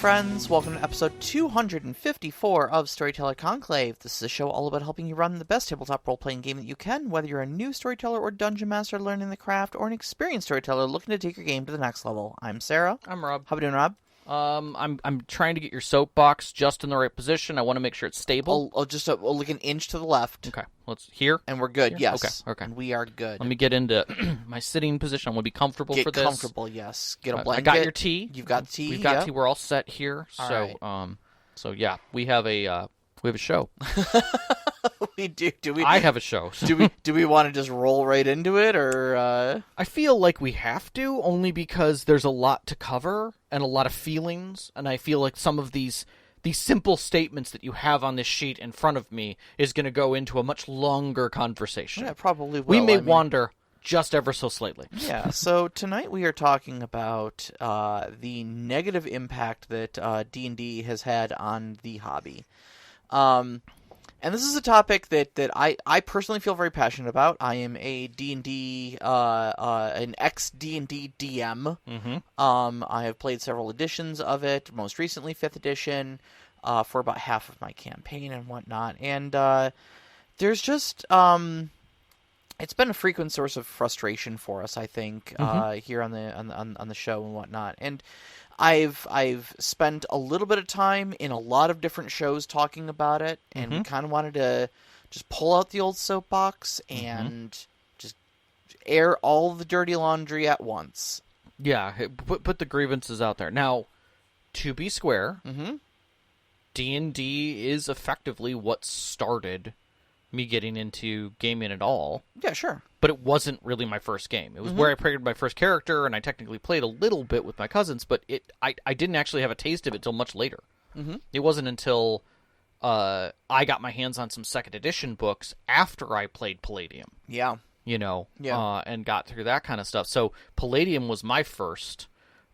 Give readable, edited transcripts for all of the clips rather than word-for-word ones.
friends. Welcome to episode 254 of Storyteller Conclave. This is a show all about helping you run the best tabletop role-playing game that you can, whether you're a new storyteller or dungeon master learning the craft, or an experienced storyteller looking to take your game to the next level. I'm Sarah. I'm Rob. How are we doing, Rob? I'm trying to get your soapbox just in the right position. I want to make sure it's stable. Just like an inch to the left. Okay, let's here. And we're good, Here? yes. Okay. And we are good. Let me get into my sitting position. I want to be comfortable for this. Get comfortable, yes. Get a blanket. I got your tea. You've got tea. We've got tea. We're all set here. All so, right. So yeah, we have a show. We do. Do we? I have a show. So. Do we want to just roll right into it, or? I feel like we have to, only because there's a lot to cover and a lot of feelings, and I feel like some of these simple statements that you have on this sheet in front of me is going to go into a much longer conversation. Yeah, it probably will. We may wander just ever so slightly. Yeah, so tonight we are talking about the negative impact that D&D has had on the hobby. And this is a topic that I personally feel very passionate about. I am a D&D, an ex-D&D DM. Mm-hmm. I have played several editions of it, most recently 5th edition, for about half of my campaign and whatnot. And there's just... it's been a frequent source of frustration for us, I think, here on the show and whatnot. And I've spent a little bit of time in a lot of different shows talking about it, and we kind of wanted to just pull out the old soapbox and just air all the dirty laundry at once. Yeah, put the grievances out there. Now, to be square, D&D is effectively what started me getting into gaming at all. Yeah, sure. But it wasn't really my first game. It was where I created my first character, and I technically played a little bit with my cousins, but I didn't actually have a taste of it until much later. It wasn't until I got my hands on some second edition books after I played Palladium. Yeah. And got through that kind of stuff. So Palladium was my first,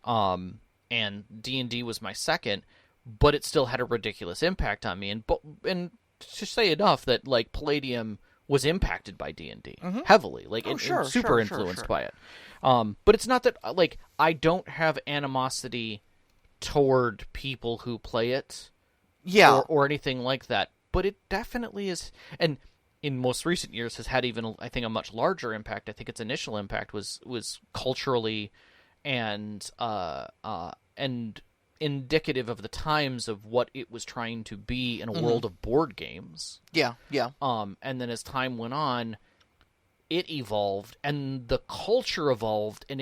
and D&D was my second, but it still had a ridiculous impact on me. And to say enough that, like, Palladium was impacted by D&D heavily, like, super influenced by it. But it's not that, like, I don't have animosity toward people who play it, or anything like that. But it definitely is, and in most recent years has had even, I think, a much larger impact. I think its initial impact was culturally and indicative of the times of what it was trying to be in a world of board games. Yeah. And then as time went on, it evolved, and the culture evolved, and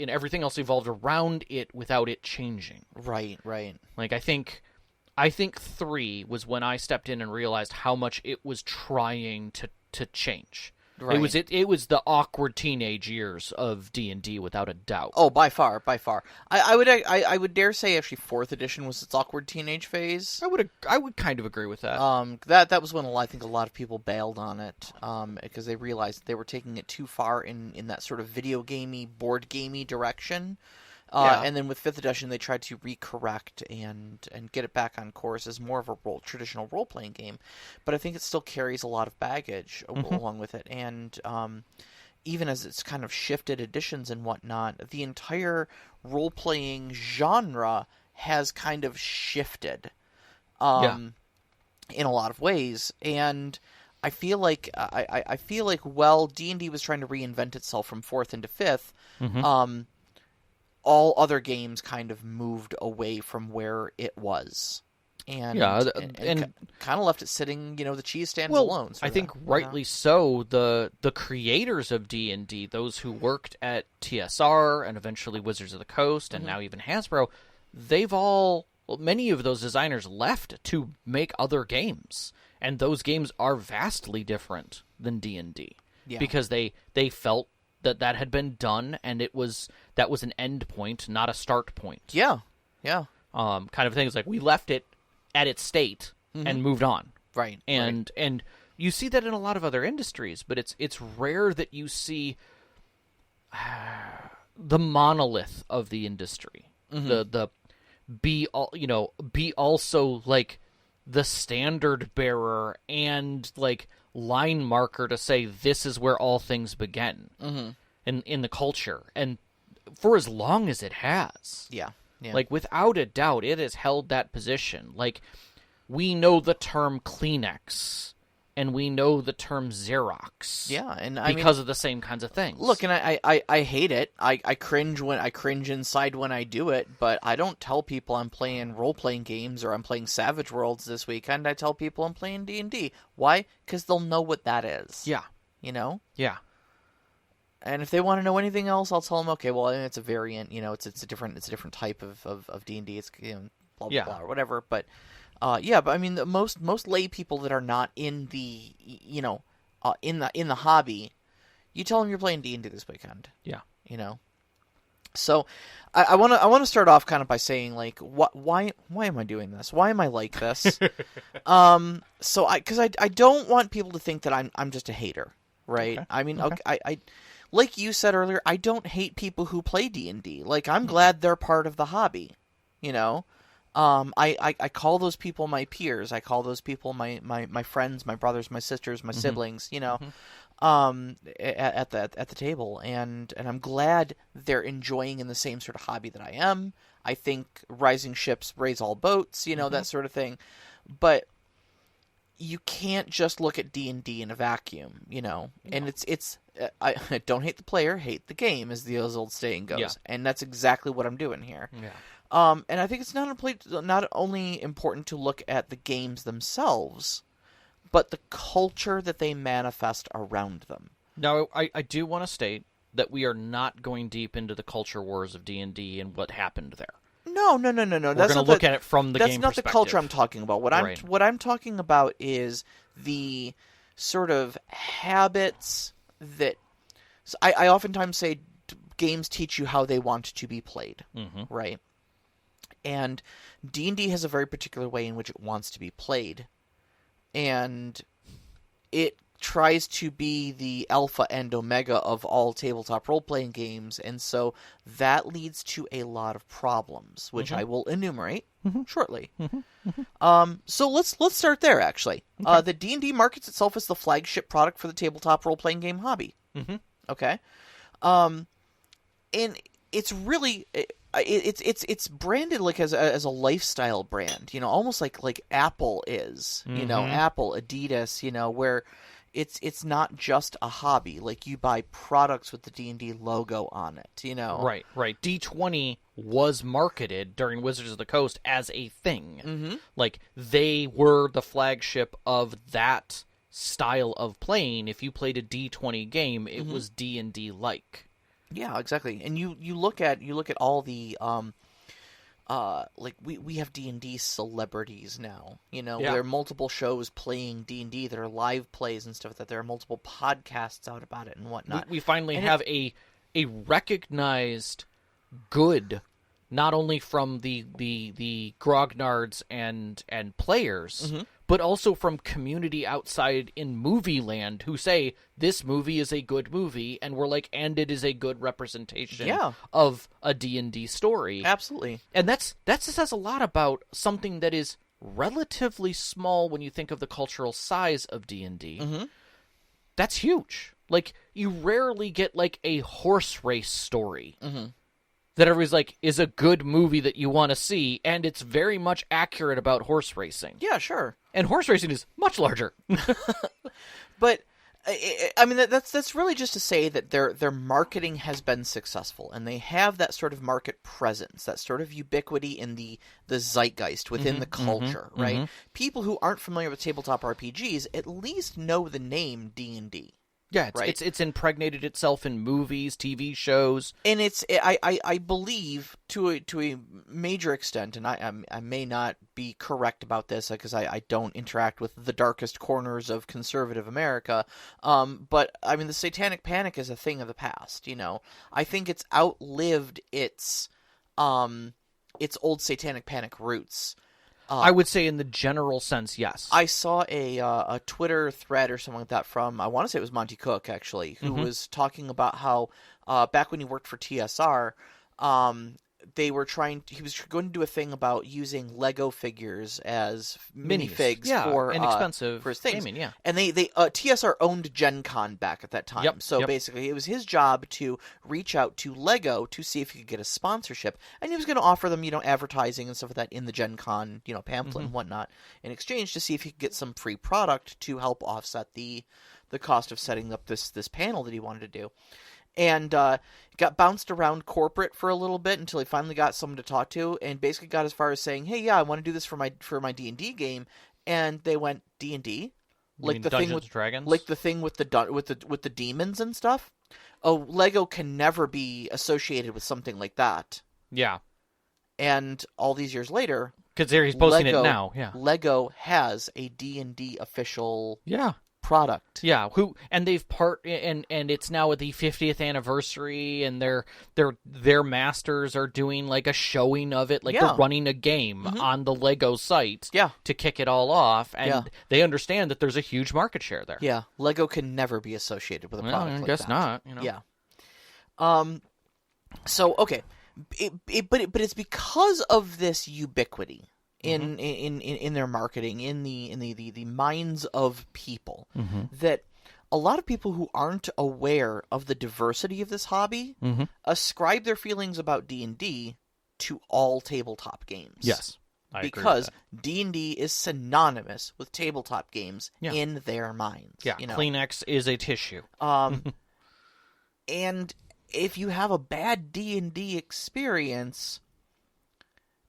everything else evolved around it without it changing. Right. Like, I think 3 was when I stepped in and realized how much it was trying to change. Right. It was the awkward teenage years of D&D without a doubt. Oh, by far. I would dare say actually 4th edition was its awkward teenage phase. I would kind of agree with that. That was when I think a lot of people bailed on it, because they realized they were taking it too far in that sort of video gamey, board gamey direction. And then with 5th edition, they tried to recorrect and get it back on course as more of a traditional role-playing game. But I think it still carries a lot of baggage along with it. And even as it's kind of shifted editions and whatnot, the entire role-playing genre has kind of shifted in a lot of ways. And I feel like while D&D was trying to reinvent itself from 4th into 5th, all other games kind of moved away from where it was. And kind of left it sitting, the cheese stands alone. I think rightly so. The creators of D&D, those who worked at TSR and eventually Wizards of the Coast and now even Hasbro, many of those designers left to make other games. And those games are vastly different than D&D. Yeah. Because they felt that had been done, and that was an end point, not a start point. Yeah. Kind of things like we left it at its state and moved on. Right. And you see that in a lot of other industries, but it's rare that you see the monolith of the industry. The be also like the standard bearer and like line marker to say this is where all things begin in the culture, and for as long as it has. Yeah. Yeah. Like, without a doubt, it has held that position. Like, we know the term Kleenex, and we know the term Xerox. Yeah, and because of the same kinds of things. Look, and I hate it. I cringe inside when I do it, but I don't tell people I'm playing role-playing games or I'm playing Savage Worlds this weekend. I tell people I'm playing D&D. Why? Because they'll know what that is. Yeah. You know? Yeah. And if they want to know anything else, I'll tell them, okay, well, it's a variant, it's a different type of D&D. It's, blah, blah, blah, or whatever. But, but I mean, most lay people that are not in the, in the hobby, you tell them you're playing D&D this weekend. Yeah. So I want to start off kind of by saying, like, why am I doing this? Why am I like this? Because I don't want people to think that I'm just a hater, right? Okay. I mean, okay. I like you said earlier, I don't hate people who play D&D. Like, I'm glad they're part of the hobby, I call those people my peers. I call those people my friends, my brothers, my sisters, my siblings, at the table. And I'm glad they're enjoying in the same sort of hobby that I am. I think rising ships raise all boats, that sort of thing. But you can't just look at D&D in a vacuum, No. And it's I don't hate the player, hate the game, as the old saying goes. Yeah. And that's exactly what I'm doing here. Yeah. And I think it's not only important to look at the games themselves, but the culture that they manifest around them. Now, I do want to state that we are not going deep into the culture wars of D&D and what happened there. No. We're going to look at it from the game perspective. That's not the culture I'm talking about. What I'm talking about is the sort of habits that... So I oftentimes say games teach you how they want to be played, right? And D&D has a very particular way in which it wants to be played. And it tries to be the alpha and omega of all tabletop role-playing games, and so that leads to a lot of problems, which I will enumerate shortly. So let's start there, actually. Okay. The D&D markets itself as the flagship product for the tabletop role-playing game hobby. Okay? And it's really... It's branded like as a lifestyle brand, almost like Apple is, Apple, Adidas, where it's not just a hobby. Like, you buy products with the D&D logo on it, Right. D20 was marketed during Wizards of the Coast as a thing. Like, they were the flagship of that style of playing. If you played a D20 game, it was D&D like. Yeah, exactly. And you look at all the like we have D&D celebrities now. There are multiple shows playing D&D that are live plays and stuff like that. There are multiple podcasts out about it and whatnot. We finally have a recognized good, not only from the grognards and players, but also from community outside in movie land who say this movie is a good movie, and we're like, and it is a good representation of a D&D story. Absolutely. And that says a lot about something that is relatively small when you think of the cultural size of D&D. That's huge. Like, you rarely get like a horse race story. That everybody's like, is a good movie that you want to see, and it's very much accurate about horse racing. Yeah, sure. And horse racing is much larger. But, I mean, that's really just to say that their marketing has been successful, and they have that sort of market presence, that sort of ubiquity in the zeitgeist within the culture, right? People who aren't familiar with tabletop RPGs at least know the name D&D. Yeah, it's impregnated itself in movies, TV shows, and I believe to a major extent, and I may not be correct about this because I don't interact with the darkest corners of conservative America, but I mean, the Satanic Panic is a thing of the past. I think it's outlived its old Satanic Panic roots. I would say in the general sense, yes. I saw a Twitter thread or something like that from, I want to say it was Monty Cook, actually, who was talking about how back when he worked for TSR, he was going to do a thing about using Lego figures as minifigs for inexpensive for his things. Gaming, And they TSR owned Gen Con back at that time. So basically, it was his job to reach out to Lego to see if he could get a sponsorship, and he was going to offer them, advertising and stuff like that in the Gen Con, pamphlet and whatnot, in exchange to see if he could get some free product to help offset the cost of setting up this panel that he wanted to do. And got bounced around corporate for a little bit until he finally got someone to talk to, and basically got as far as saying, "Hey, yeah, I want to do this for my D&D game." And they went, "D&D, like the Dungeons thing with Dragons, like the thing with the demons and stuff. Oh, Lego can never be associated with something like that." Yeah. And all these years later, because he's posting it now. Yeah. Lego has a D&D official. Yeah. Product. Yeah, and they've and it's now at the 50th anniversary, and their masters are doing like a showing of it, like they're running a game on the Lego site to kick it all off, and they understand that there's a huge market share there. Yeah, Lego can never be associated with a product like that. I guess not. Yeah. So okay, but it's because of this ubiquity in their marketing, in the minds of people, that a lot of people who aren't aware of the diversity of this hobby ascribe their feelings about D&D to all tabletop games. Yes, I agree because with that. D&D is synonymous with tabletop games in their minds. Yeah, Kleenex is a tissue. And if you have a bad D&D experience,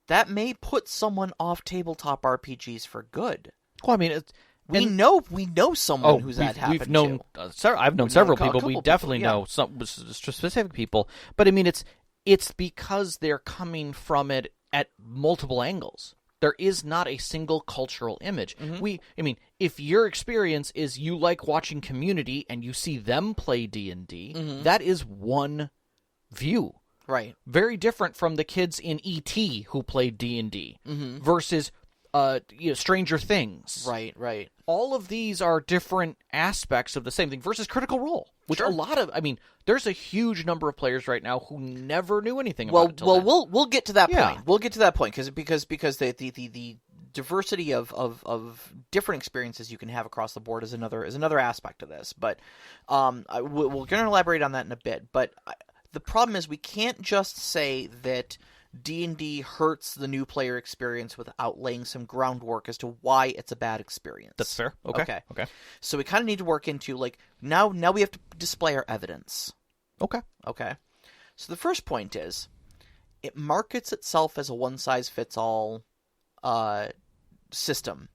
that may put someone off tabletop RPGs for good. Well, I mean, we know someone who's that happened we've known, to. I've known several people. We definitely know some specific people. But I mean, it's because they're coming from it at multiple angles. There is not a single cultural image. If your experience is you like watching Community and you see them play D&D, that is one view. Right. Very different from the kids in E.T. who played D&D versus Stranger Things. Right. All of these are different aspects of the same thing versus Critical Role, which there's a huge number of players right now who never knew anything about it. We'll get to that point. We'll get to that point because the diversity of different experiences you can have across the board is another aspect of this. But we're going to elaborate on that in a bit. But the problem is we can't just say that D&D hurts the new player experience without laying some groundwork as to why it's a bad experience. That's fair. Okay. So we kind of need to work into, like, now we have to display our evidence. Okay. So the first point is, it markets itself as a one-size-fits-all system.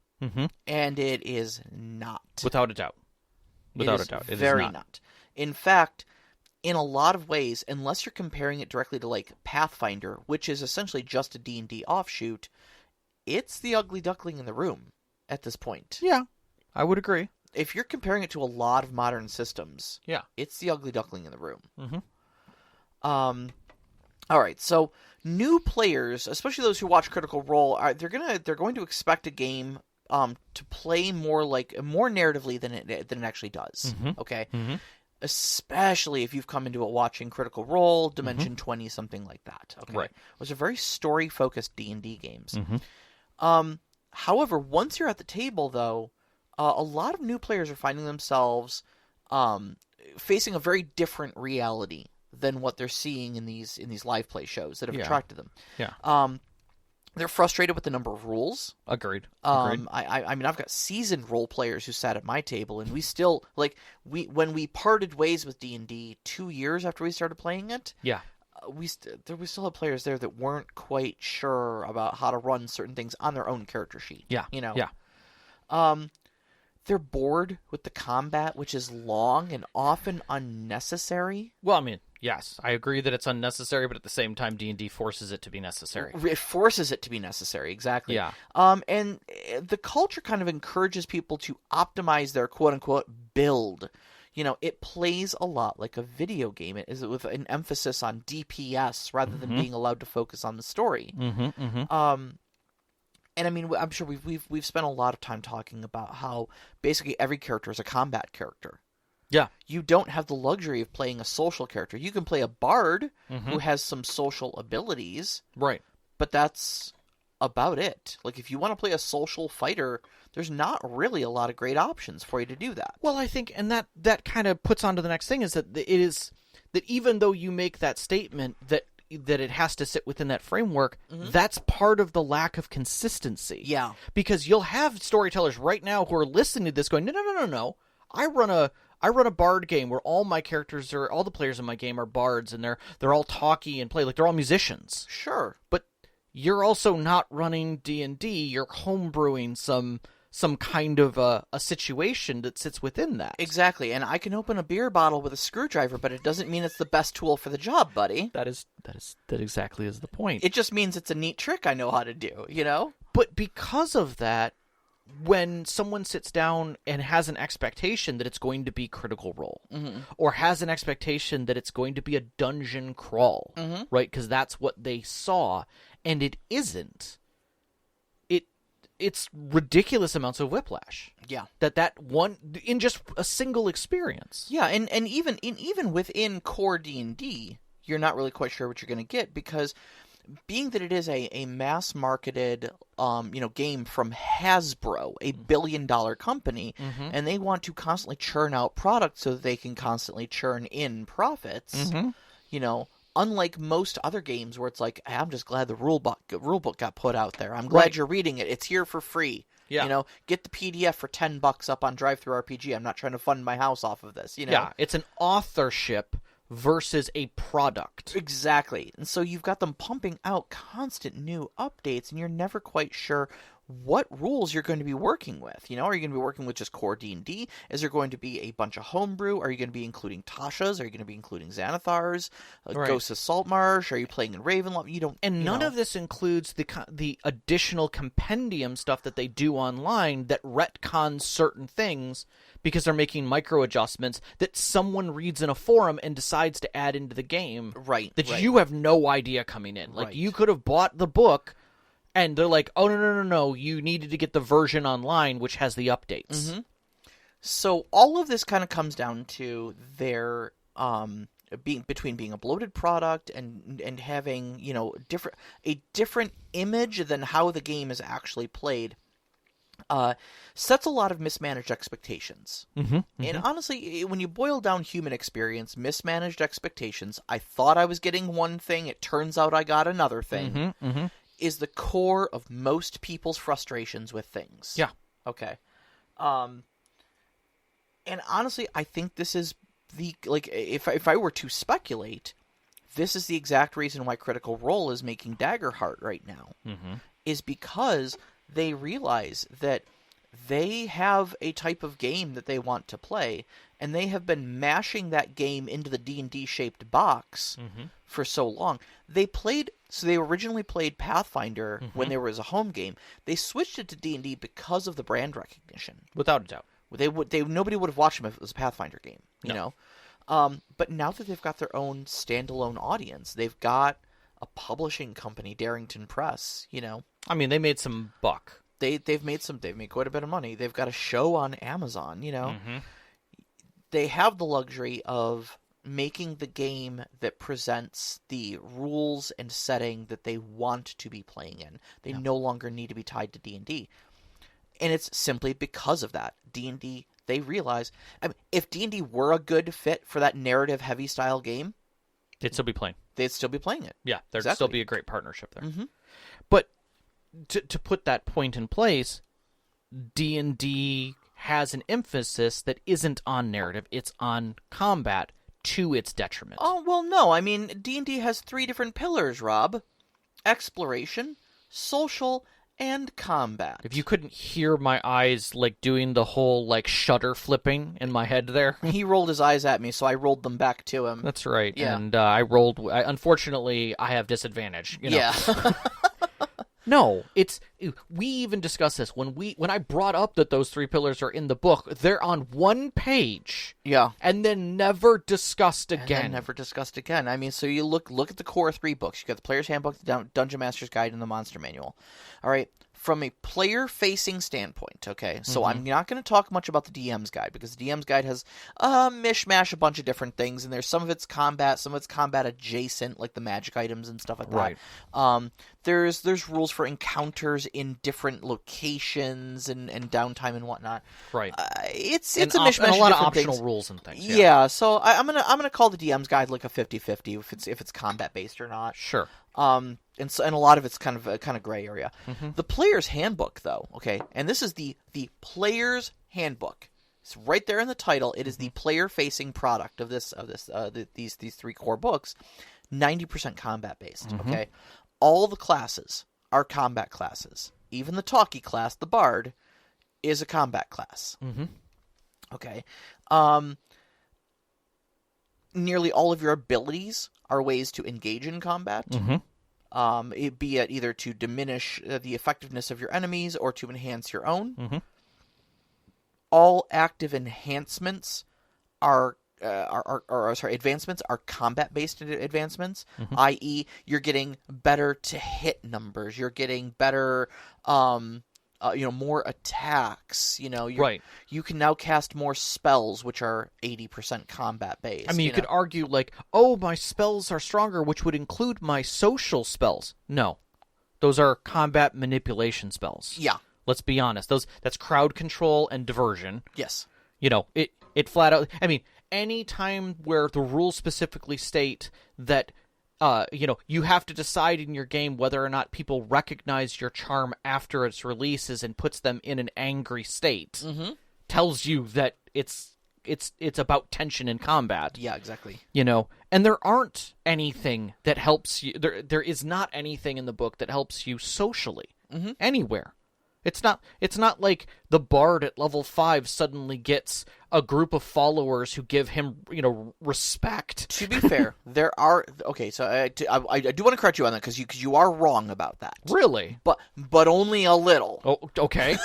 And it is not. Without a doubt. It is very not. In fact, in a lot of ways, unless you're comparing it directly to, like, Pathfinder, which is essentially just a D&D offshoot, it's the ugly duckling in the room at this point. Yeah, I would agree. If you're comparing it to a lot of modern systems, it's the ugly duckling in the room. All right, so new players, especially those who watch Critical Role, they're going to expect a game to play more narratively than it actually does. Okay. Especially if you've come into it watching Critical Role, Dimension 20, something like that. Okay? Right. Those are very story-focused D&D games. However, once you're at the table, though, a lot of new players are finding themselves facing a very different reality than what they're seeing in these live play shows that have attracted them. Yeah. They're frustrated with the number of rules. Agreed. I mean, I've got seasoned role players who sat at my table, and we still, like, when we parted ways with D&D 2 years after we started playing it, we still had players there that weren't quite sure about how to run certain things on their own character sheet. Yeah. They're bored with the combat, which is long and often unnecessary. Well, I mean, yes, I agree that it's unnecessary, but at the same time, D&D forces it to be necessary. It forces it to be necessary, exactly. Yeah. And the culture kind of encourages people to optimize their quote-unquote build. It plays a lot like a video game. It is with an emphasis on DPS rather than being allowed to focus on the story. And I mean, I'm sure we've spent a lot of time talking about how basically every character is a combat character. Yeah. You don't have the luxury of playing a social character. You can play a bard who has some social abilities. Right. But that's about it. Like, if you want to play a social fighter, there's not really a lot of great options for you to do that. Well, I think, and that kind of puts on to the next thing, is that it is that even though you make that statement that it has to sit within that framework, that's part of the lack of consistency. Yeah. Because you'll have storytellers right now who are listening to this going, no. I run a bard game where all my characters all the players in my game are bards, and they're all talky and play like they're all musicians. Sure. But you're also not running D&D. You're homebrewing some kind of a situation that sits within that. Exactly. And I can open a beer bottle with a screwdriver, but it doesn't mean it's the best tool for the job, buddy. That exactly is the point. It just means it's a neat trick I know how to do, you know? But because of that, when someone sits down and has an expectation that it's going to be Critical Role, or has an expectation that it's going to be a dungeon crawl, right? Because that's what they saw, and it isn't. It's ridiculous amounts of whiplash. Yeah. That one in just a single experience. Yeah, and even within core D&D, you're not really quite sure what you're going to get, because being that it is a mass marketed game from Hasbro, a billion-dollar company, and they want to constantly churn out products so that they can constantly churn in profits, unlike most other games where it's like, hey, I'm just glad the rule book got put out there. I'm glad you're reading it. It's here for free. Yeah. Get the PDF for $10 up on DriveThruRPG. I'm not trying to fund my house off of this. Yeah, it's an authorship versus a product. Exactly. And so you've got them pumping out constant new updates, and you're never quite sure what rules you're going to be working with. Are you going to be working with just core D&D? Is there going to be a bunch of homebrew? Are you going to be including Tasha's? Are you going to be including Xanathars? Ghosts of Saltmarsh? Are you playing in Ravenloft? None of this includes the additional compendium stuff that they do online that retcons certain things because they're making micro adjustments that someone reads in a forum and decides to add into the game. Right. That you have no idea coming in. Like, you could have bought the book, and they're like, oh, no, you needed to get the version online, which has the updates. So all of this kind of comes down to their between being a bloated product and having, a different image than how the game is actually played. Sets a lot of mismanaged expectations. And honestly, when you boil down human experience, mismanaged expectations, I thought I was getting one thing, it turns out I got another thing, is the core of most people's frustrations with things. Yeah. Okay. And honestly, I think this is if I were to speculate, this is the exact reason why Critical Role is making Daggerheart right now. Is because they realize that they have a type of game that they want to play, and they have been mashing that game into the D&D shaped box for so long. They originally played Pathfinder when there was a home game. They switched it to D&D because of the brand recognition. Without a doubt. Nobody would have watched them if it was a Pathfinder game, you know. But now that they've got their own standalone audience, they've got a publishing company, Darrington Press, I mean, they made some buck. They've made quite a bit of money. They've got a show on Amazon, They have the luxury of making the game that presents the rules and setting that they want to be playing in. They no longer need to be tied to D&D. And it's simply because of that. D&D, they realize, if D&D were a good fit for that narrative-heavy style game, they'd still be playing. it. Yeah, there'd still be a great partnership there. Mm-hmm. But to put that point in place, D&D has an emphasis that isn't on narrative, it's on combat to its detriment. Oh, well, no. I mean, D&D has 3 different pillars, Rob. Exploration, social, and combat. If you couldn't hear my eyes, doing the whole, shutter flipping in my head there. He rolled his eyes at me, so I rolled them back to him. That's right. Yeah. And unfortunately, I have disadvantage. Yeah. No, we even discussed this when I brought up that those 3 pillars are in the book. They're on one page, and then never discussed again. I mean, so you look at the core 3 books. You got the Player's Handbook, the Dungeon Master's Guide, and the Monster Manual. All right, from a player-facing standpoint, okay, so I'm not going to talk much about the DM's guide, because the DM's guide has a mishmash, a bunch of different things, and there's some of it's combat, some of it's combat adjacent, like the magic items and stuff like that. Right. There's rules for encounters in different locations and downtime and whatnot. Right. It's a mishmash and a lot of optional things. Rules and things. Yeah, so I'm gonna call the DM's guide like a 50-50 if it's combat based or not. Sure. And a lot of it's kind of gray area. The player's handbook, though, okay, and this is the player's handbook. It's right there in the title. It is the player-facing product of these 3 core books. 90% combat based. Okay, all the classes are combat classes. Even the talkie class, the bard, is a combat class. Okay. Nearly all of your abilities are ways to engage in combat. Be it either to diminish the effectiveness of your enemies or to enhance your own. All active enhancements advancements are combat-based advancements, i.e., you're getting better to hit numbers. You're getting better, more attacks. You can now cast more spells, which are 80% combat-based. I mean, you could argue, like, oh, my spells are stronger, which would include my social spells. No. Those are combat manipulation spells. Yeah. Let's be honest. That's crowd control and diversion. Yes. It flat out... I mean, any time where the rules specifically state that you have to decide in your game whether or not people recognize your charm after its releases and puts them in an angry state, tells you that it's about tension in combat. Yeah, exactly. And there aren't anything that helps you. There is not anything in the book that helps you socially anywhere. It's not like the bard at level 5 suddenly gets a group of followers who give him, respect. To be fair, there are... Okay, so I do want to correct you on that, because you are wrong about that. Really? But only a little. Oh, okay.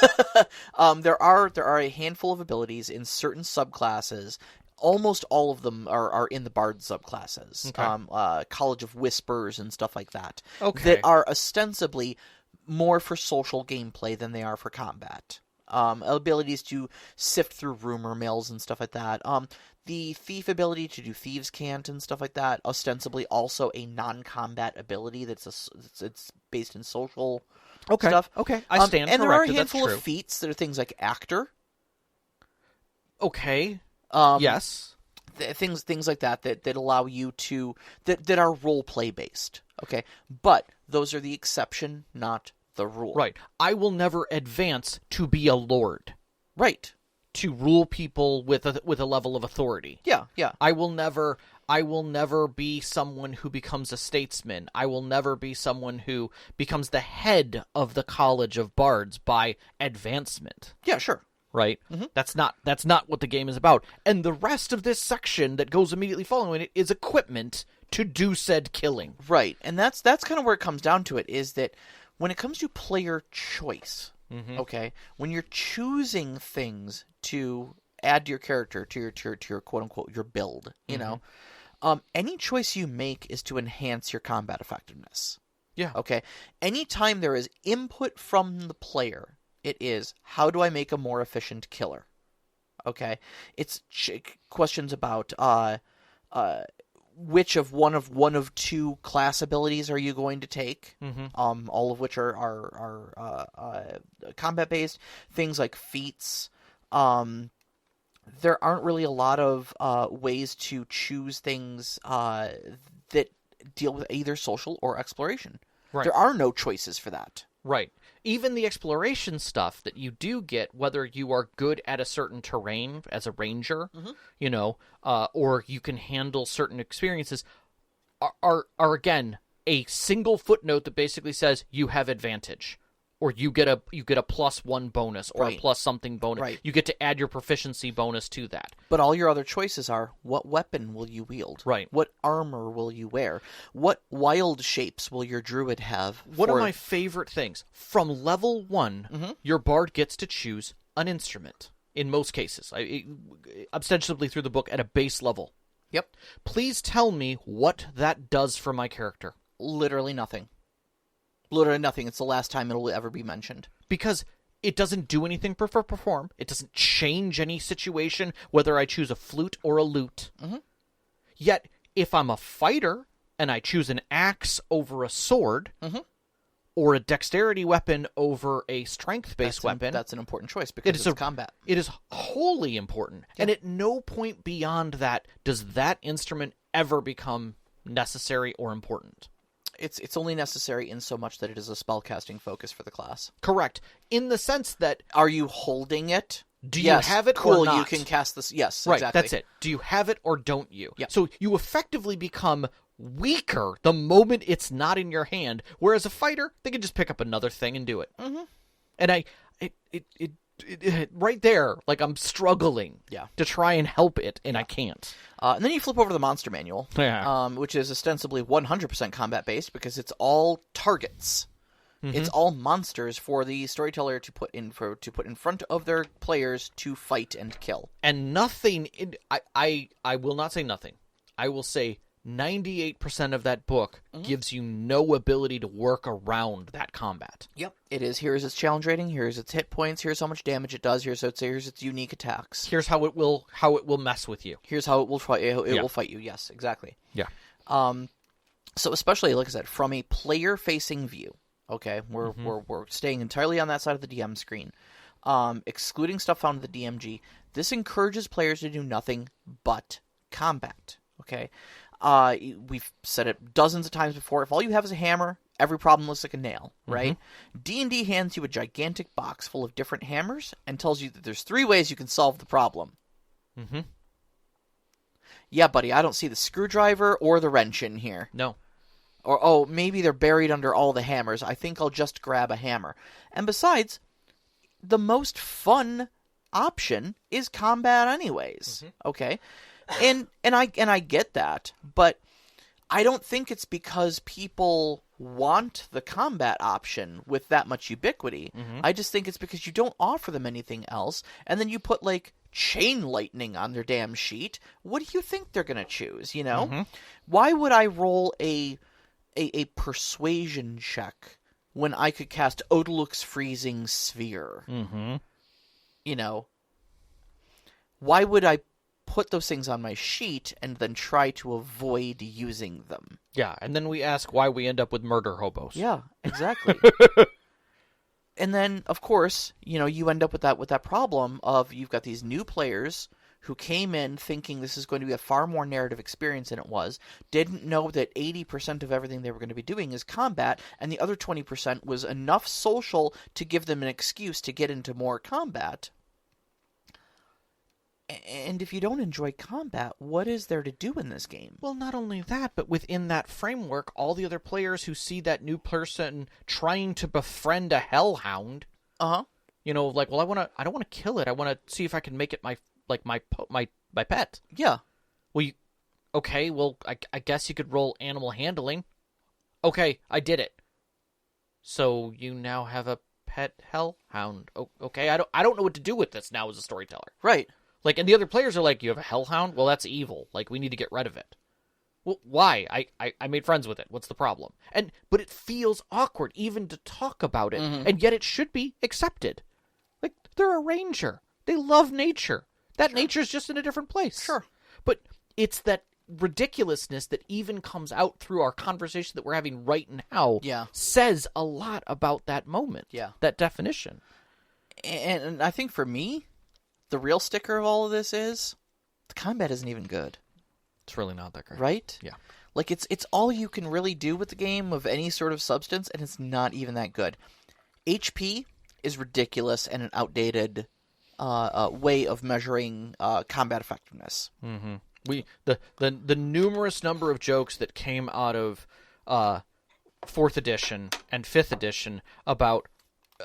There are a handful of abilities in certain subclasses. Almost all of them are in the bard subclasses. Okay. College of Whispers and stuff like that. Okay. That are ostensibly more for social gameplay than they are for combat. Abilities to sift through rumor mills and stuff like that. The thief ability to do thieves' cant and stuff like that, ostensibly also a non-combat ability it's based in social stuff. Okay, I stand corrected. And there are a handful That's of feats that are things like actor. Okay. Yes. Things like that allow you to that are role play based. Okay, but those are the exception, not the rule. Right. I will never advance to be a lord. Right. To rule people with a level of authority. Yeah. I will never be someone who becomes a statesman. I will never be someone who becomes the head of the College of Bards by advancement. Yeah, sure. Right? That's not what the game is about. And the rest of this section that goes immediately following it is equipment to do said killing. Right. And that's kind of where it comes down to it, is that when it comes to player choice, okay, when you're choosing things to add to your character, to your quote unquote your build, any choice you make is to enhance your combat effectiveness. Yeah. Okay. Anytime there is input from the player, it is, how do I make a more efficient killer? Okay. It's questions about which of one of 2 class abilities are you going to take? All of which are combat based. Things like feats. There aren't really a lot of ways to choose things that deal with either social or exploration. Right. There are no choices for that. Right. Even the exploration stuff that you do get, whether you are good at a certain terrain as a ranger, or you can handle certain experiences, are again a single footnote that basically says you have advantage, or you get a +1 bonus, or a plus something bonus. Right. You get to add your proficiency bonus to that. But all your other choices are, what weapon will you wield? Right. What armor will you wear? What wild shapes will your druid have? One of my favorite things, from level 1, your bard gets to choose an instrument. In most cases, ostensibly through the book at a base level. Yep. Please tell me what that does for my character. Literally nothing. Literally nothing. It's the last time it'll ever be mentioned. Because it doesn't do anything for perform. It doesn't change any situation, whether I choose a flute or a lute. Mm-hmm. Yet, if I'm a fighter and I choose an axe over a sword, mm-hmm. or a dexterity weapon over a strength-based weapon... That's an important choice because it's combat. It is wholly important. Yeah. And at no point beyond that does that instrument ever become necessary or important. It's only necessary in so much that it is a spellcasting focus for the class. Correct. In the sense that... Are you holding it? Do you have it or not? You can cast this. Yes, right, exactly. That's it. Do you have it or don't you? Yep. So you effectively become weaker the moment it's not in your hand, whereas a fighter, they can just pick up another thing and do it. Mm-hmm. And right there, like I'm struggling to try and help it, and I can't. And then you flip over to the monster manual, which is ostensibly 100% combat-based because it's all targets. Mm-hmm. It's all monsters for the storyteller to put in front of their players to fight and kill. And nothing. I will not say nothing. I will say 98% of that book gives you no ability to work around that combat. Yep. It is, here's its challenge rating, here's its hit points, here's how much damage it does, here's its unique attacks. Here's how it will mess with you. Here's how it will will fight you. Yes, exactly. Yeah. So especially, like I said, from a player-facing view, okay, we're staying entirely on that side of the DM screen, excluding stuff found in the DMG. This encourages players to do nothing but combat. Okay. We've said it dozens of times before. If all you have is a hammer, every problem looks like a nail, right? D&D hands you a gigantic box full of different hammers and tells you that there's 3 ways you can solve the problem. Mm-hmm. Yeah, buddy, I don't see the screwdriver or the wrench in here. No. Or, maybe they're buried under all the hammers. I think I'll just grab a hammer. And besides, the most fun option is combat anyways, okay? And I get that, but I don't think it's because people want the combat option with that much ubiquity. I just think it's because you don't offer them anything else, and then you put, like, chain lightning on their damn sheet. What do you think they're going to choose, you know? Why would I roll a persuasion check when I could cast Odaluk's Freezing Sphere? You know? Why would I put those things on my sheet and then try to avoid using them? Yeah, and then we ask why we end up with murder hobos. Yeah, exactly. And then, of course, you know, you end up with that problem of you've got these new players who came in thinking this is going to be a far more narrative experience than it was, didn't know that 80% of everything they were going to be doing is combat, and the other 20% was enough social to give them an excuse to get into more combat. And if you don't enjoy combat, what is there to do in this game? Well, not only that, but within that framework, all the other players who see that new person trying to befriend a hellhound, you know, like, well, I don't want to kill it. I want to see if I can make it my pet. Yeah. Well, okay. Well, I guess you could roll animal handling. Okay, I did it. So you now have a pet hellhound. Okay, I don't know what to do with this now as a storyteller. Right. Like, and the other players are like, you have a hellhound? Well, that's evil. Like, we need to get rid of it. Well, why? I made friends with it. What's the problem? But it feels awkward even to talk about it, and yet it should be accepted. Like, they're a ranger. They love nature. That nature's just in a different place. Sure. But it's that ridiculousness that even comes out through our conversation that we're having right now says a lot about that moment, that definition. And I think for me, the real sticker of all of this is the combat isn't even good. It's really not that great. Right? Yeah. Like, it's all you can really do with the game of any sort of substance, and it's not even that good. HP is ridiculous and an outdated way of measuring combat effectiveness. The numerous number of jokes that came out of 4th edition and 5th edition about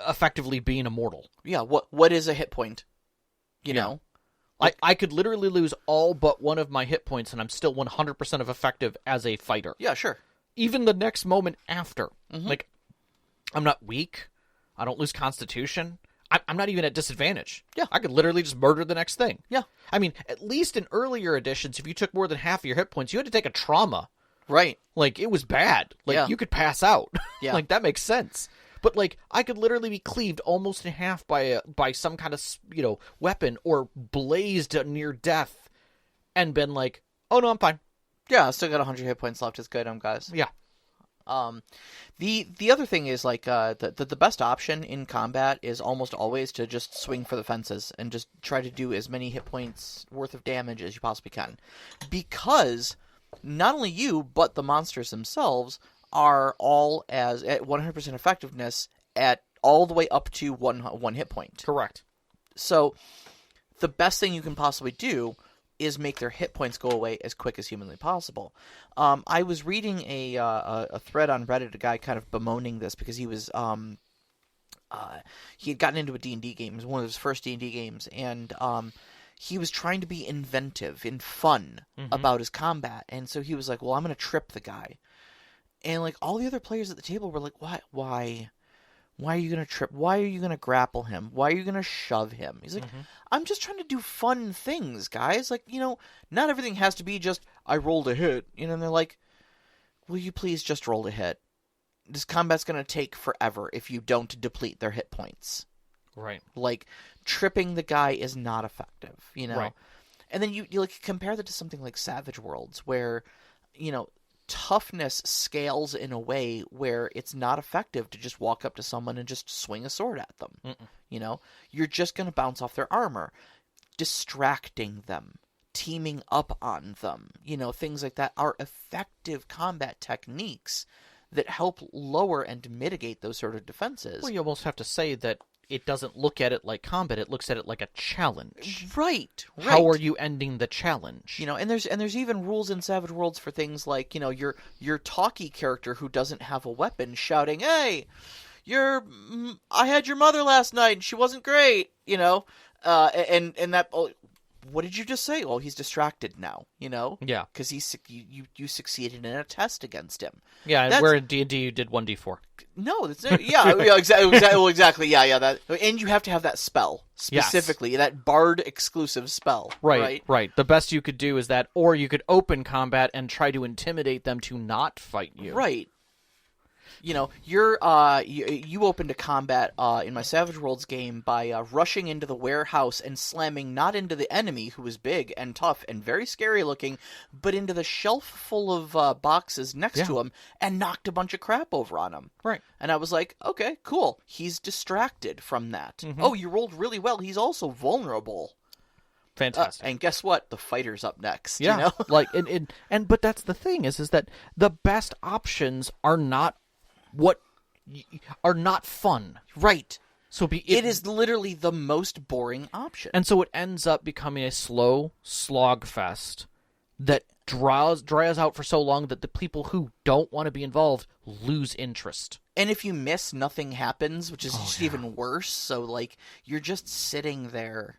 effectively being immortal. Yeah, what is a hit point? You know? Like, I could literally lose all but one of my hit points, and I'm still 100% effective as a fighter. Yeah, sure. Even the next moment after. Like, I'm not weak. I don't lose constitution. I'm not even at disadvantage. Yeah. I could literally just murder the next thing. Yeah. I mean, at least in earlier editions, if you took more than half of your hit points, you had to take a trauma. Right. Like, it was bad. Like, Yeah. you could pass out. Yeah. Like, that makes sense. But, like, I could literally be cleaved almost in half by some kind of, weapon or blazed near death and been like, oh, no, I'm fine. Yeah, I still got 100 hit points left. It's good, guys. Yeah. The other thing is, like, the best option in combat is almost always to just swing for the fences and just try to do as many hit points worth of damage as you possibly can. Because not only you, but the monsters themselves are all at 100% effectiveness at all the way up to one hit point. Correct. So the best thing you can possibly do is make their hit points go away as quick as humanly possible. I was reading a thread on Reddit, a guy kind of bemoaning this because he was he had gotten into a D&D game. It was one of his first D&D games, and he was trying to be inventive and fun about his combat, and so he was like, well, I'm going to trip the guy. And, like, all the other players at the table were like, why are you going to trip? Why are you going to grapple him? Why are you going to shove him? He's like, I'm just trying to do fun things, guys. Like, not everything has to be just, I rolled a hit. And they're like, will you please just roll a hit? This combat's going to take forever if you don't deplete their hit points. Right. Like, tripping the guy is not effective, Right. And then you like compare that to something like Savage Worlds, where, toughness scales in a way where it's not effective to just walk up to someone and just swing a sword at them. You're just going to bounce off their armor. Distracting them, teaming up on them, things like that are effective combat techniques that help lower and mitigate those sort of defenses. Well, you almost have to say that it doesn't look at it like combat, it looks at it like a challenge. Right. How are you ending the challenge? And there's even rules in Savage Worlds for things like, your talkie character who doesn't have a weapon shouting, "Hey, I had your mother last night and she wasn't great," and that, what did you just say? Oh, he's distracted now, Yeah. because you succeeded in a test against him. Yeah, where in D&D you did 1d4. No, that's exactly. Yeah, that, and you have to have that spell specifically, that bard exclusive spell. Right. The best you could do is that, or you could open combat and try to intimidate them to not fight you. Right. You opened a combat in my Savage Worlds game by rushing into the warehouse and slamming not into the enemy, who was big and tough and very scary looking, but into the shelf full of boxes next to him, and knocked a bunch of crap over on him. Right. And I was like, okay, cool. He's distracted from that. Oh, you rolled really well. He's also vulnerable. Fantastic. And guess what? The fighter's up next. Yeah. But that's the thing is that the best options are not fun. Right. So it is literally the most boring option. And so it ends up becoming a slow slog fest that draws out for so long that the people who don't want to be involved lose interest. And if you miss, nothing happens, which is just even worse. So, like, you're just sitting there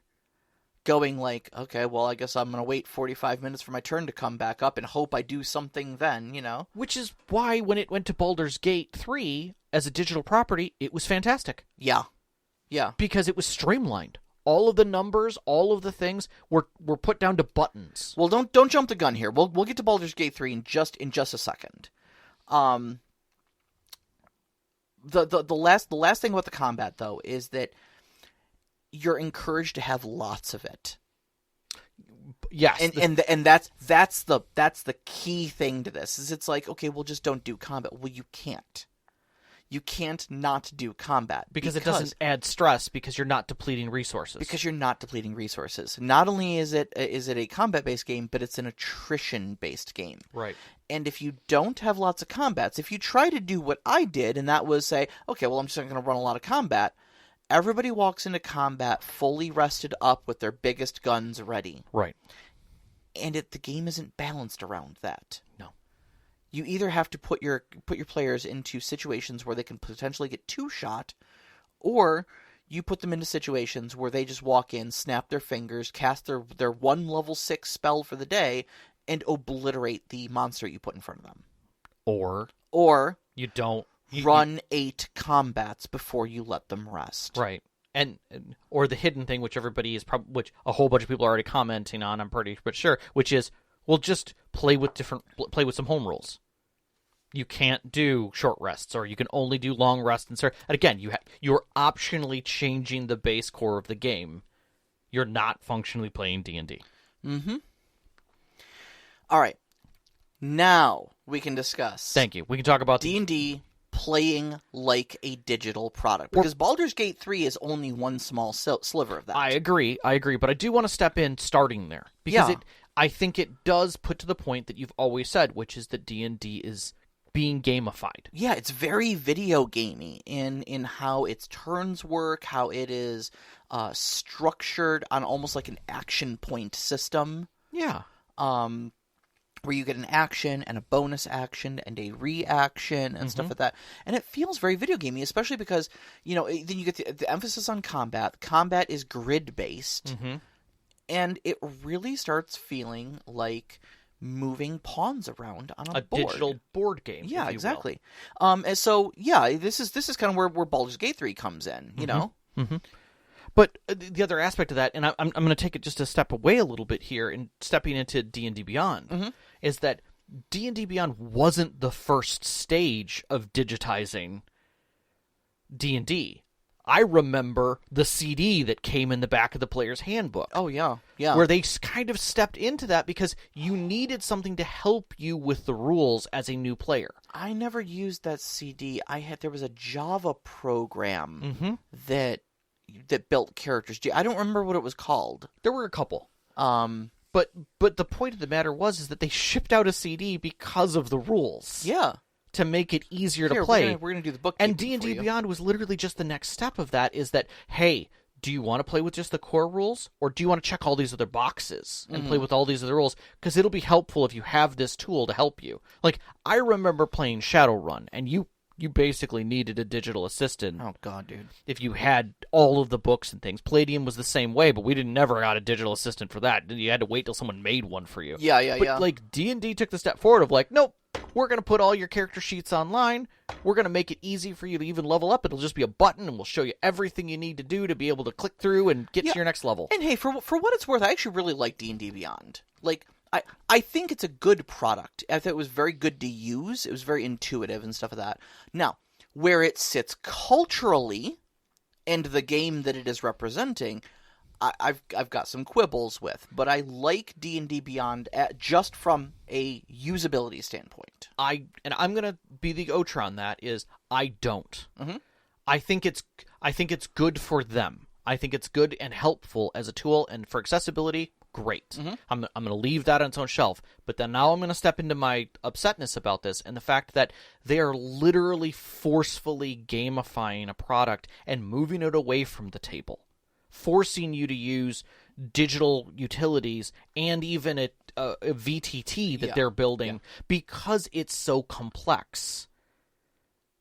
going like, okay, well, I guess I'm going to wait 45 minutes for my turn to come back up and hope I do something then, Which is why when it went to Baldur's Gate 3 as a digital property, it was fantastic. Yeah. Because it was streamlined. All of the numbers, all of the things were put down to buttons. Well, don't jump the gun here. We'll get to Baldur's Gate 3 in just a second. The last thing about the combat, though, is that you're encouraged to have lots of it. Yes, and that's the key thing to this. Is it's like, okay, well, just don't do combat. Well, you can't. You can't not do combat because it doesn't add stress because you're not depleting resources. Because you're not depleting resources. Not only is it a combat-based game, but it's an attrition-based game. Right. And if you don't have lots of combats, if you try to do what I did, and that was say, okay, well, I'm just going to run a lot of combat. Everybody walks into combat fully rested up with their biggest guns ready. Right. And the game isn't balanced around that. No. You either have to put your players into situations where they can potentially get two-shot, or you put them into situations where they just walk in, snap their fingers, cast their one level 6 spell for the day, and obliterate the monster you put in front of them. Or you don't run 8 combats before you let them rest. Right. And or the hidden thing, which everybody is which a whole bunch of people are already commenting on, I'm pretty sure, which is, well, just play with some home rules. You can't do short rests, or you can only do long rests. And again, you're optionally changing the base core of the game. You're not functionally playing D&D. Mm-hmm. All right. Now we can discuss. Thank you. We can talk about D&D playing like a digital product. Because Baldur's Gate 3 is only one small sliver of that. I agree. But I do want to step in starting there. Because I think it does put to the point that you've always said, which is that D&D is being gamified. Yeah, it's very video gamey in how its turns work, how it is structured on almost like an action point system. Yeah. Where you get an action and a bonus action and a reaction and stuff like that. And it feels very video gamey, especially because, then you get the emphasis on combat. Combat is grid-based. And it really starts feeling like moving pawns around on a board. Digital board game. Yeah, exactly. And so, this is kind of where Baldur's Gate 3 comes in, you know? But the other aspect of that, and I'm going to take it just a step away a little bit here and stepping into D&D Beyond, is that D&D Beyond wasn't the first stage of digitizing D&D. I remember the CD that came in the back of the player's handbook. Oh, yeah. Yeah. Where they kind of stepped into that because you needed something to help you with the rules as a new player. I never used that CD. There was a Java program that built characters. I don't remember what it was called. There were a couple. But the point of the matter is that they shipped out a CD because of the rules. Yeah. To make it easier to play. We're going to do the bookkeeping. And D&D Beyond was literally just the next step of that, is that, hey, do you want to play with just the core rules? Or do you want to check all these other boxes and play with all these other rules? Because it'll be helpful if you have this tool to help you. Like, I remember playing Shadowrun, and you basically needed a digital assistant. Oh, God, dude. If you had all of the books and things. Palladium was the same way, but we never got a digital assistant for that. You had to wait till someone made one for you. Yeah. Like, D&D took the step forward of like, nope, we're going to put all your character sheets online. We're going to make it easy for you to even level up. It'll just be a button, and we'll show you everything you need to do to be able to click through and get to your next level. And hey, for what it's worth, I actually really like D&D Beyond. Like, I think it's a good product. I thought it was very good to use. It was very intuitive and stuff like that. Now, where it sits culturally and the game that it is representing, I've got some quibbles with. But I like D&D Beyond just from a usability standpoint. I'm going to be the Otra on that, is I don't. I think it's good for them. I think it's good and helpful as a tool, and for accessibility, great. I'm going to leave that on its own shelf. But then now I'm going to step into my upsetness about this and the fact that they are literally forcefully gamifying a product and moving it away from the table, forcing you to use digital utilities and even a VTT that they're building because it's so complex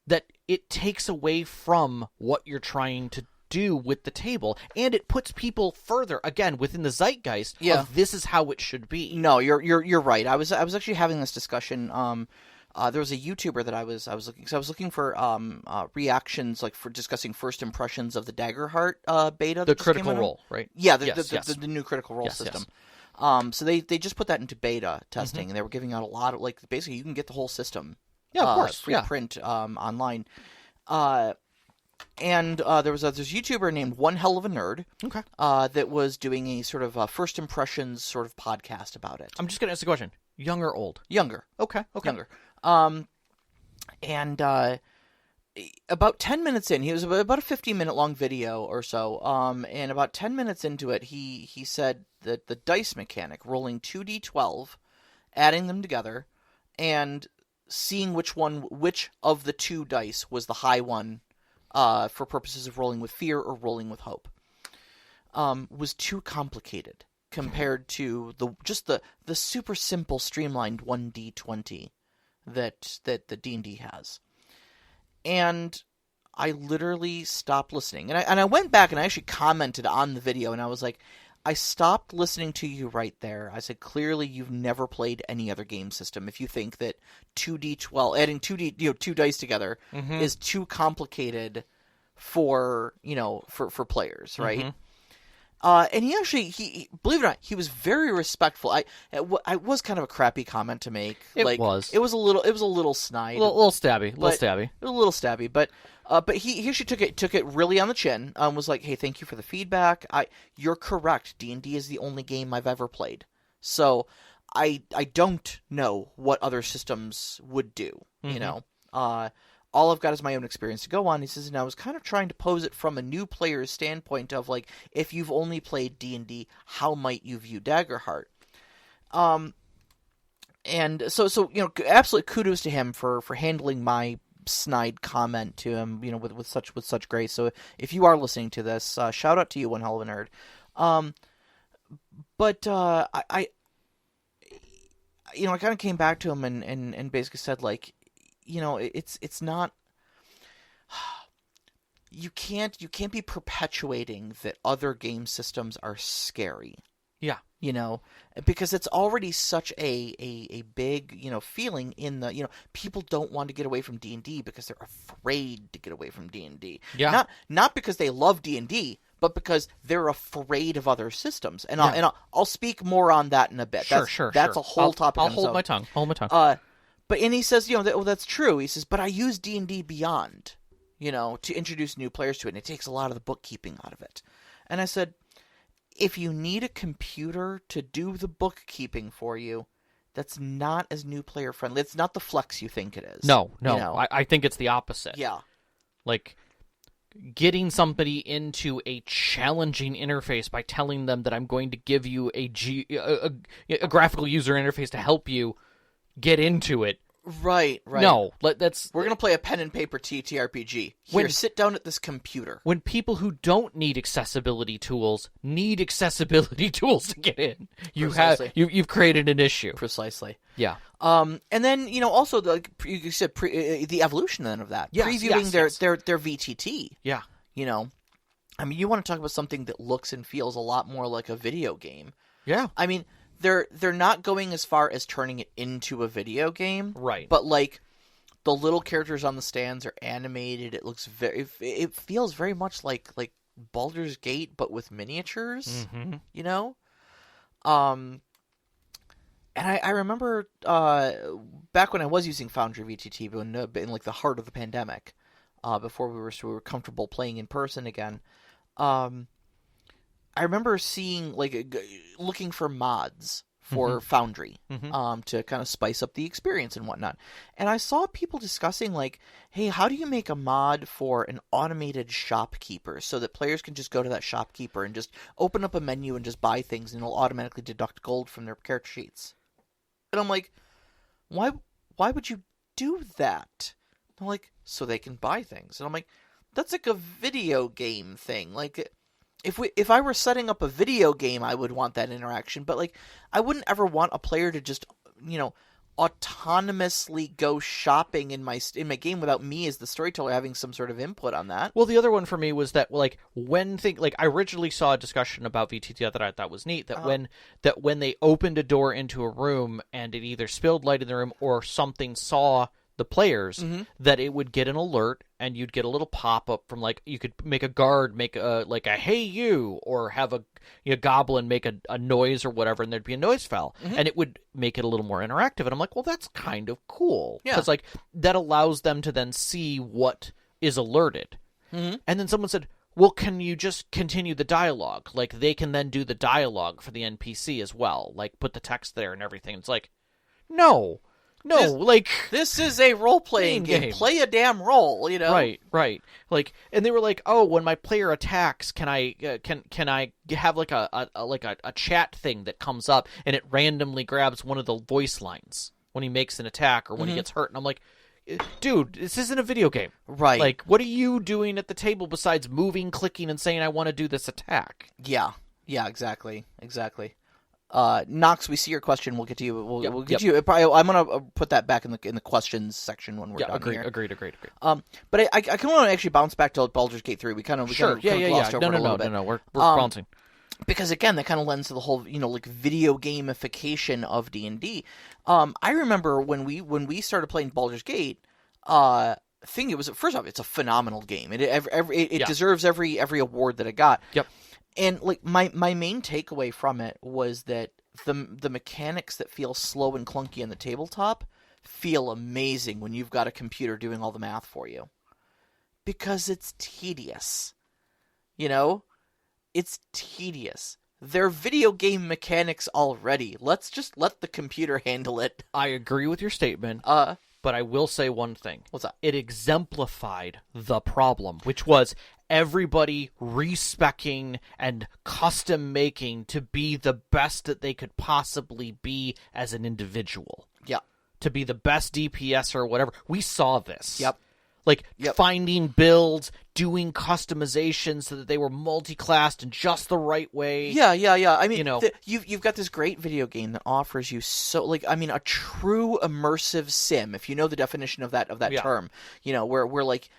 that it takes away from what you're trying to do with the table, and it puts people further again within the zeitgeist of this is how it should be. No, you're right. I was actually having this discussion. There was a YouTuber that I was looking. So I was looking for reactions, like for discussing first impressions of the Daggerheart beta. The Critical Role, right? Yeah, the new Critical Role system. Yes. So they just put that into beta testing, and they were giving out a lot of, like, basically you can get the whole system. Yeah, of course. Free print online. And there was this YouTuber named One Hell of a Nerd that was doing a sort of first impressions sort of podcast about it. I'm just going to ask the question. Young or old? Younger. Okay. Younger. And about 10 minutes in, he was about a 15-minute long video or so, and about 10 minutes into it, he said that the dice mechanic, rolling 2d12, adding them together, and seeing which of the two dice was the high one, for purposes of rolling with fear or rolling with hope, was too complicated compared to the super simple, streamlined 1d20 that the D&D has. And I literally stopped listening. And I went back and I actually commented on the video, and I was like, I stopped listening to you right there. I said, clearly you've never played any other game system if you think that 2d12, adding two dice together is too complicated for players, right? And he believe it or not, he was very respectful. I was kind of a crappy comment to make. It like, was. It was a little snide. A little stabby. It was a little stabby, but he actually took it really on the chin. Was like, hey, thank you for the feedback. You're correct. D&D is the only game I've ever played. So I don't know what other systems would do, you know. All I've got is my own experience to go on. He says, and I was kind of trying to pose it from a new player's standpoint of, like, if you've only played D&D, how might you view Daggerheart? And so you know, absolute kudos to him for handling my snide comment to him, you know, with such grace. So if you are listening to this, shout out to you, one hell of a nerd. But I you know, I kind of came back to him and basically said, like, you know, it's not. You can't be perpetuating that other game systems are scary. Yeah. You know, because it's already such a big, you know, feeling in the, you know, people don't want to get away from D&D because they're afraid to get away from D&D. Yeah. Not because they love D&D, but because they're afraid of other systems. And I'll speak more on that in a bit. Sure. That's a whole topic. I'll hold my tongue. And he says, you know, that's true. He says, but I use D&D Beyond, you know, to introduce new players to it, and it takes a lot of the bookkeeping out of it. And I said, if you need a computer to do the bookkeeping for you, that's not as new player friendly. It's not the flex you think it is. No. You know? I think it's the opposite. Yeah. Like, getting somebody into a challenging interface by telling them that I'm going to give you a graphical user interface to help you get into it. Right. No, we're gonna play a pen and paper TTRPG. Here, sit down at this computer. When people who don't need accessibility tools to get in, you've created an issue. Precisely. Yeah. And then, you know, also you said the evolution then of that, previewing their VTT. Yeah. You know, I mean, you want to talk about something that looks and feels a lot more like a video game. Yeah. I mean, they're not going as far as turning it into a video game, right? But like the little characters on the stands are animated. It looks it feels very much like Baldur's Gate, but with miniatures. Mm-hmm. You know, and I remember back when I was using Foundry VTT, but in like the heart of the pandemic, before we were comfortable playing in person again. I remember seeing, like, looking for mods for Foundry, to kind of spice up the experience and whatnot. And I saw people discussing, like, hey, how do you make a mod for an automated shopkeeper so that players can just go to that shopkeeper and just open up a menu and just buy things and it'll automatically deduct gold from their character sheets? And I'm like, why would you do that? And I'm like, so they can buy things. And I'm like, that's like a video game thing. Like, if I were setting up a video game, I would want that interaction, but like I wouldn't ever want a player to just, you know, autonomously go shopping in my game without me as the storyteller having some sort of input on that. Well, the other one for me was that, like, I originally saw a discussion about VTT that I thought was neat, that when they opened a door into a room and it either spilled light in the room or something saw the players, that it would get an alert and you'd get a little pop-up from, like, you could make a guard make a hey you, or have a goblin make a noise or whatever, and there'd be a noise file, and it would make it a little more interactive. And I'm like, well, that's kind of cool, because like that allows them to then see what is alerted. And then someone said, well, can you just continue the dialogue? Like, they can then do the dialogue for the NPC as well, like put the text there and everything. It's like, no, this is a role-playing game. Play a damn role, you know. Right. Like, and they were like, "Oh, when my player attacks, can I have like a chat thing that comes up and it randomly grabs one of the voice lines when he makes an attack or when he gets hurt?" And I'm like, "Dude, this isn't a video game, right? Like, what are you doing at the table besides moving, clicking, and saying I want to do this attack?" Yeah, exactly. Knox, we see your question. We'll get to you. We'll get to you. I'm gonna put that back in the questions section when we're done here. Agreed. But I kind of want to actually bounce back to Baldur's Gate 3. We kind of glossed over it a little bit. No. We're bouncing. Because again, that kind of lends to the whole, you know, like video gamification of D&D. I remember when we started playing Baldur's Gate. First off, it's a phenomenal game. It deserves every award that it got. Yep. And like my main takeaway from it was that the mechanics that feel slow and clunky in the tabletop feel amazing when you've got a computer doing all the math for you. Because it's tedious. You know? It's tedious. They're video game mechanics already. Let's just let the computer handle it. I agree with your statement. But I will say one thing. What's that? It exemplified the problem, which was everybody respecing and custom making to be the best that they could possibly be as an individual. Yeah. To be the best DPS or whatever. We saw this. Yep. Like, finding builds, doing customization so that they were multi-classed in just the right way. Yeah. I mean, you've got this great video game that offers you a true immersive sim, if you know the definition of that term. You know, where like,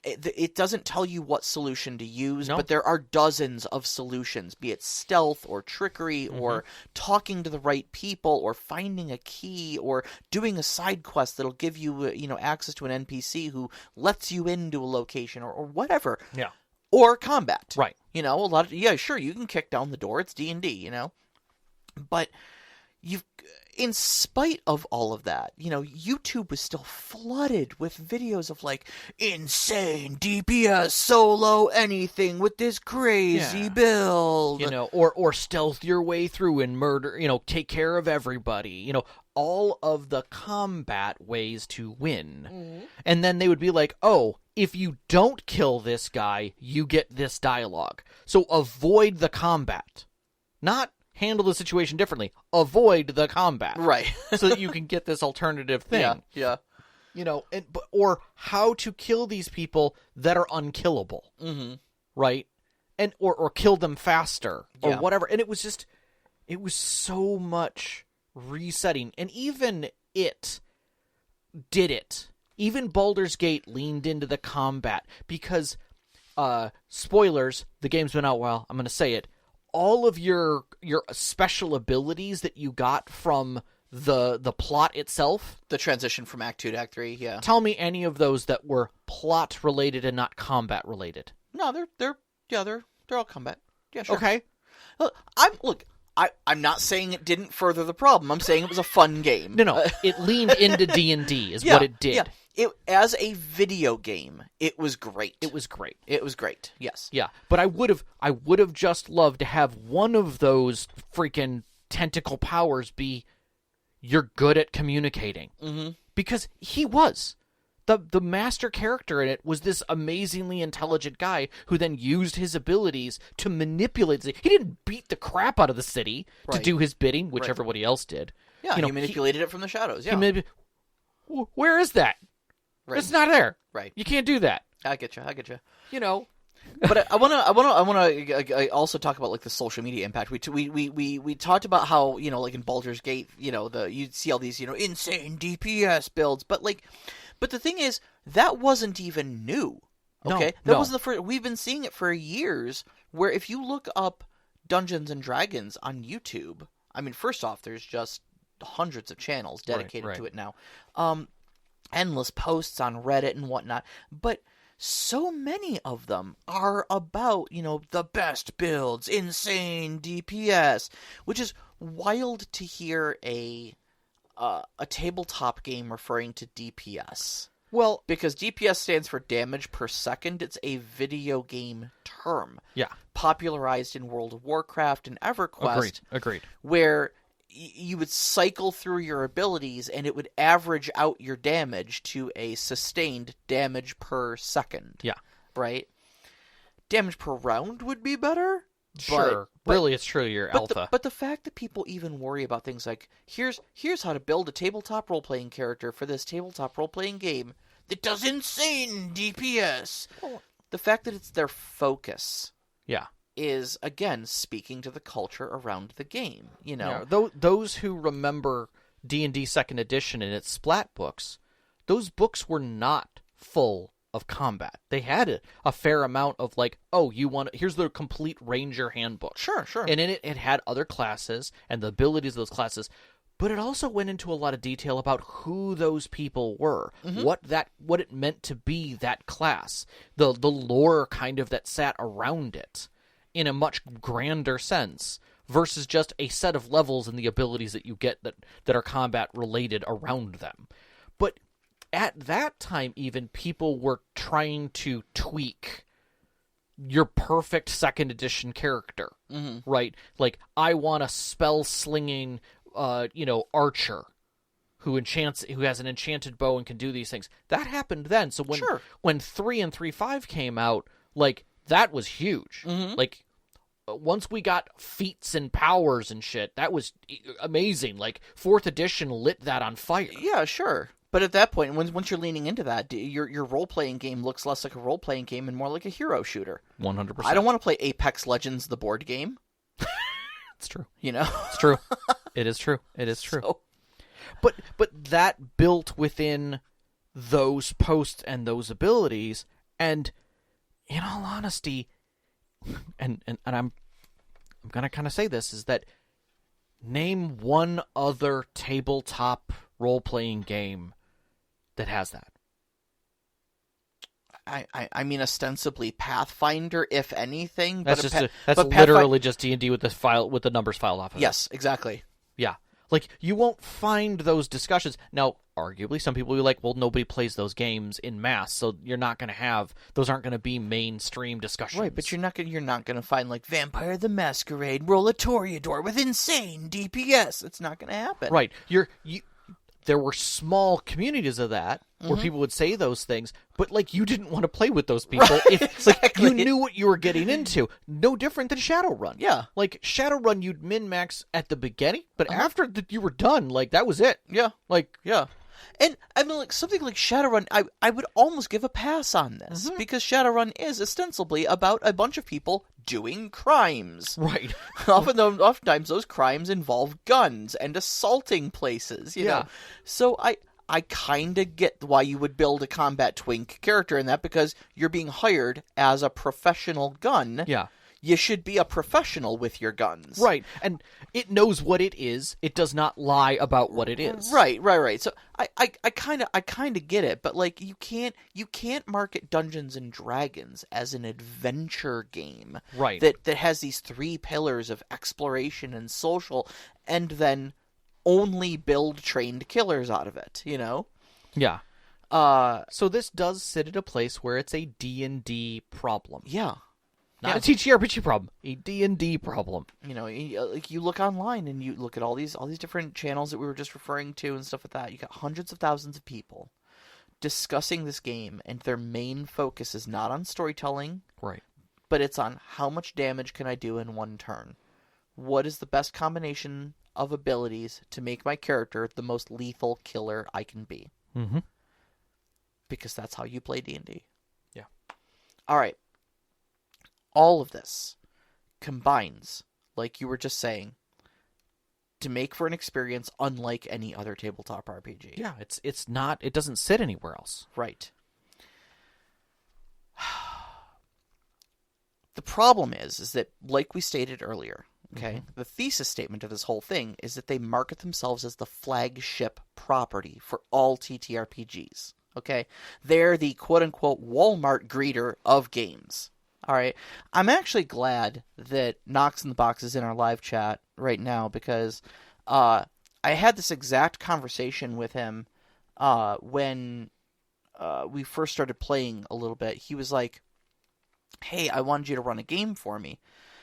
it doesn't tell you what solution to use, but there are dozens of solutions, be it stealth or trickery or talking to the right people or finding a key or doing a side quest that'll give you, access to an NPC who lets you into a location or whatever. Yeah. Or combat. Right. You know, sure, you can kick down the door. It's D&D, But in spite of all of that, YouTube was still flooded with videos of like insane DPS solo anything with this crazy build, or stealth your way through and murder, take care of everybody, all of the combat ways to win. And then they would be like, oh, if you don't kill this guy, you get this dialogue. So avoid the combat. Not handle the situation differently. Avoid the combat. Right. So that you can get this alternative thing. Yeah. Or how to kill these people that are unkillable. Mm-hmm. Right? And or kill them faster or whatever. And it was so much resetting. And even it did it. Even Baldur's Gate leaned into the combat because spoilers, the game's been out a while, I'm going to say it. All of your special abilities that you got from the plot itself, the transition from Act 2 to Act 3, yeah. Tell me any of those that were plot related and not combat related. No, they're all combat. Yeah, sure. Okay. I'm not saying it didn't further the problem. I'm saying it was a fun game. No, it leaned into D&D is what it did. Yeah. As a video game, it was great. It was great. Yes. Yeah, but I would have just loved to have one of those freaking tentacle powers be you're good at communicating. Mm-hmm. Because he was. The master character in it was this amazingly intelligent guy who then used his abilities to manipulate the city. He didn't beat the crap out of the city to do his bidding, which everybody else did. Yeah, he manipulated it from the shadows, yeah. Where is that? Right. It's not there. Right. You can't do that. I get you. But I want to also talk about like the social media impact. We talked about how like in Baldur's Gate, you'd see all these insane DPS builds, but the thing is that wasn't even new. Okay, that wasn't the first. We've been seeing it for years. Where if you look up Dungeons and Dragons on YouTube, I mean, first off, there's just hundreds of channels dedicated to it now. Endless posts on Reddit and whatnot, but so many of them are about, the best builds, insane DPS, which is wild to hear a tabletop game referring to DPS. Well, because DPS stands for damage per second. It's a video game term. Yeah. Popularized in World of Warcraft and EverQuest. Agreed. Where you would cycle through your abilities and it would average out your damage to a sustained damage per second. Yeah. Right? Damage per round would be better. Sure. Really, it's true, you're alpha. But the fact that people even worry about things like, here's how to build a tabletop role-playing character for this tabletop role-playing game that does insane DPS. The fact that it's their focus. Yeah. Is, again, speaking to the culture around the game, Yeah, those who remember D&D 2nd Edition and its splat books, those books were not full of combat. They had a fair amount of here's the complete Ranger handbook. Sure. And in it had other classes and the abilities of those classes, but it also went into a lot of detail about who those people were, what it meant to be that class, the lore kind of that sat around it. in a much grander sense versus just a set of levels and the abilities that you get that are combat related around them. But at that time, even, people were trying to tweak your perfect second edition character, right? Like, I want a spell-slinging, archer who has an enchanted bow and can do these things. That happened then. So when 3 and 3.5 came out, like, that was huge. Like, once we got feats and powers and shit, that was amazing. Like, 4th edition lit that on fire. Yeah, sure. But at that point, once you're leaning into that, your role-playing game looks less like a role-playing game and more like a hero shooter. 100%. I don't want to play Apex Legends, the board game. It's true. It's true. It is true. It is true. So... But that built within those posts and those abilities, and in all honesty, and I'm gonna kind of say this, is that name one other tabletop role-playing game that has that. I mean, ostensibly Pathfinder, if anything. That's literally just D&D with the numbers filed off of it. Yes, exactly. Yeah. Like, you won't find those discussions. Now, arguably, some people will be like, well, nobody plays those games in mass, so you're not going to have... Those aren't going to be mainstream discussions. Right, but you're not going to find, like, Vampire the Masquerade, roll a Toreador with insane DPS. It's not going to happen. Right. There were small communities of that where people would say those things, but, like, you didn't want to play with those people. Right, exactly. Like, you knew what you were getting into. No different than Shadowrun. Yeah. Like, Shadowrun, you'd min-max at the beginning, but after you were done, like, that was it. Yeah. Like, yeah. And, I mean, like, something like Shadowrun, I would almost give a pass on this, because Shadowrun is ostensibly about a bunch of people doing crimes. Right. Oftentimes those crimes involve guns and assaulting places, you know. So I kind of get why you would build a combat twink character in that, because you're being hired as a professional gun. Yeah. You should be a professional with your guns. Right. And it knows what it is. It does not lie about what it is. Right. So I kind of get it, but, like, you can't market Dungeons and Dragons as an adventure game. Right. That has these 3 pillars of exploration and social, and then only build trained killers out of it, you know? Yeah. So this does sit at a place where it's a D&D problem. Yeah. Not a TTRPG problem, a D&D problem. You know, like, you look online and you look at all these different channels that we were just referring to and stuff like that. You got hundreds of thousands of people discussing this game, and their main focus is not on storytelling, right? But it's on how much damage can I do in one turn. What is the best combination of abilities to make my character the most lethal killer I can be? Mm-hmm. Because that's how you play D&D. Yeah. All right. All of this combines, like you were just saying, to make for an experience unlike any other tabletop RPG. Yeah, it's not. It doesn't sit anywhere else. Right. The problem is that, like we stated earlier, okay, the thesis statement of this whole thing is that they market themselves as the flagship property for all TTRPGs. Okay, they're the quote-unquote Walmart greeter of games. All right, I'm actually glad that Knox in the Box is in our live chat right now, because I had this exact conversation with him when we first started playing a little bit. He was like, hey, I wanted you to run a game for me.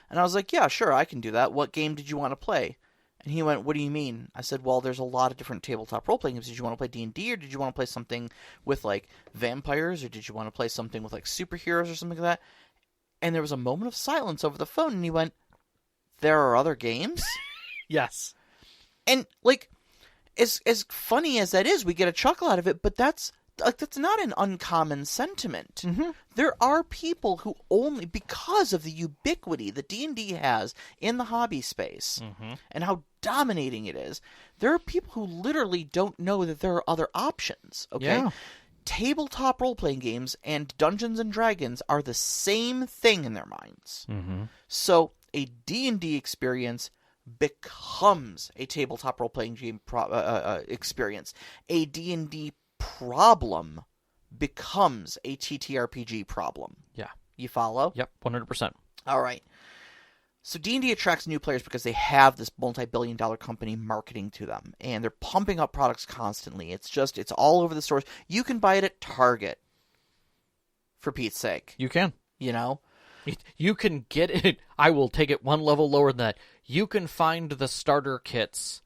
And I was like, yeah, sure, I can do that. What game did you want to play? And he went, what do you mean? I said, well, there's a lot of different tabletop role-playing games. Did you want to play D&D, or did you want to play something with, like, vampires, or did you want to play something with, like, superheroes or something like that? And there was a moment of silence over the phone, and he went, there are other games? Yes. And, like, as funny as that is, we get a chuckle out of it, but that's not an uncommon sentiment. Mm-hmm. There are people who only, because of the ubiquity that D&D has in the hobby space, and how dominating it is, there are people who literally don't know that there are other options, okay? Yeah. Tabletop role-playing games and Dungeons and Dragons are the same thing in their minds. Mm-hmm. So a D&D experience becomes a tabletop role-playing game experience. A D&D problem becomes a TTRPG problem. Yeah. You follow? Yep, 100%. All right. So D&D attracts new players because they have this multi-billion-dollar company marketing to them, and they're pumping up products constantly. It's all over the stores. You can buy it at Target, for Pete's sake. You can. You know? You can get it. I will take it one level lower than that. You can find the starter kits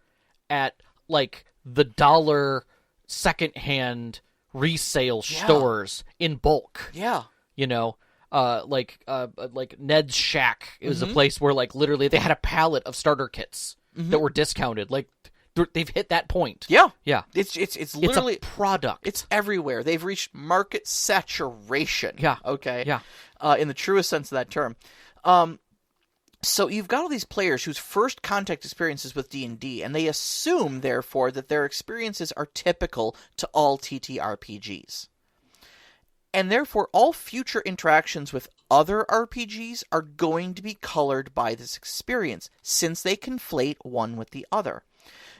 at, like, the dollar secondhand resale stores in bulk. Yeah. You know? Like Ned's Shack is a place where, like, literally they had a pallet of starter kits that were discounted. Like, they've hit that point. Yeah. Yeah. It's literally it's a product. It's everywhere. They've reached market saturation. Yeah. Okay. Yeah. In the truest sense of that term. So you've got all these players whose first contact experiences with D&D, and they assume, therefore, that their experiences are typical to all TTRPGs. And therefore, all future interactions with other RPGs are going to be colored by this experience, since they conflate one with the other.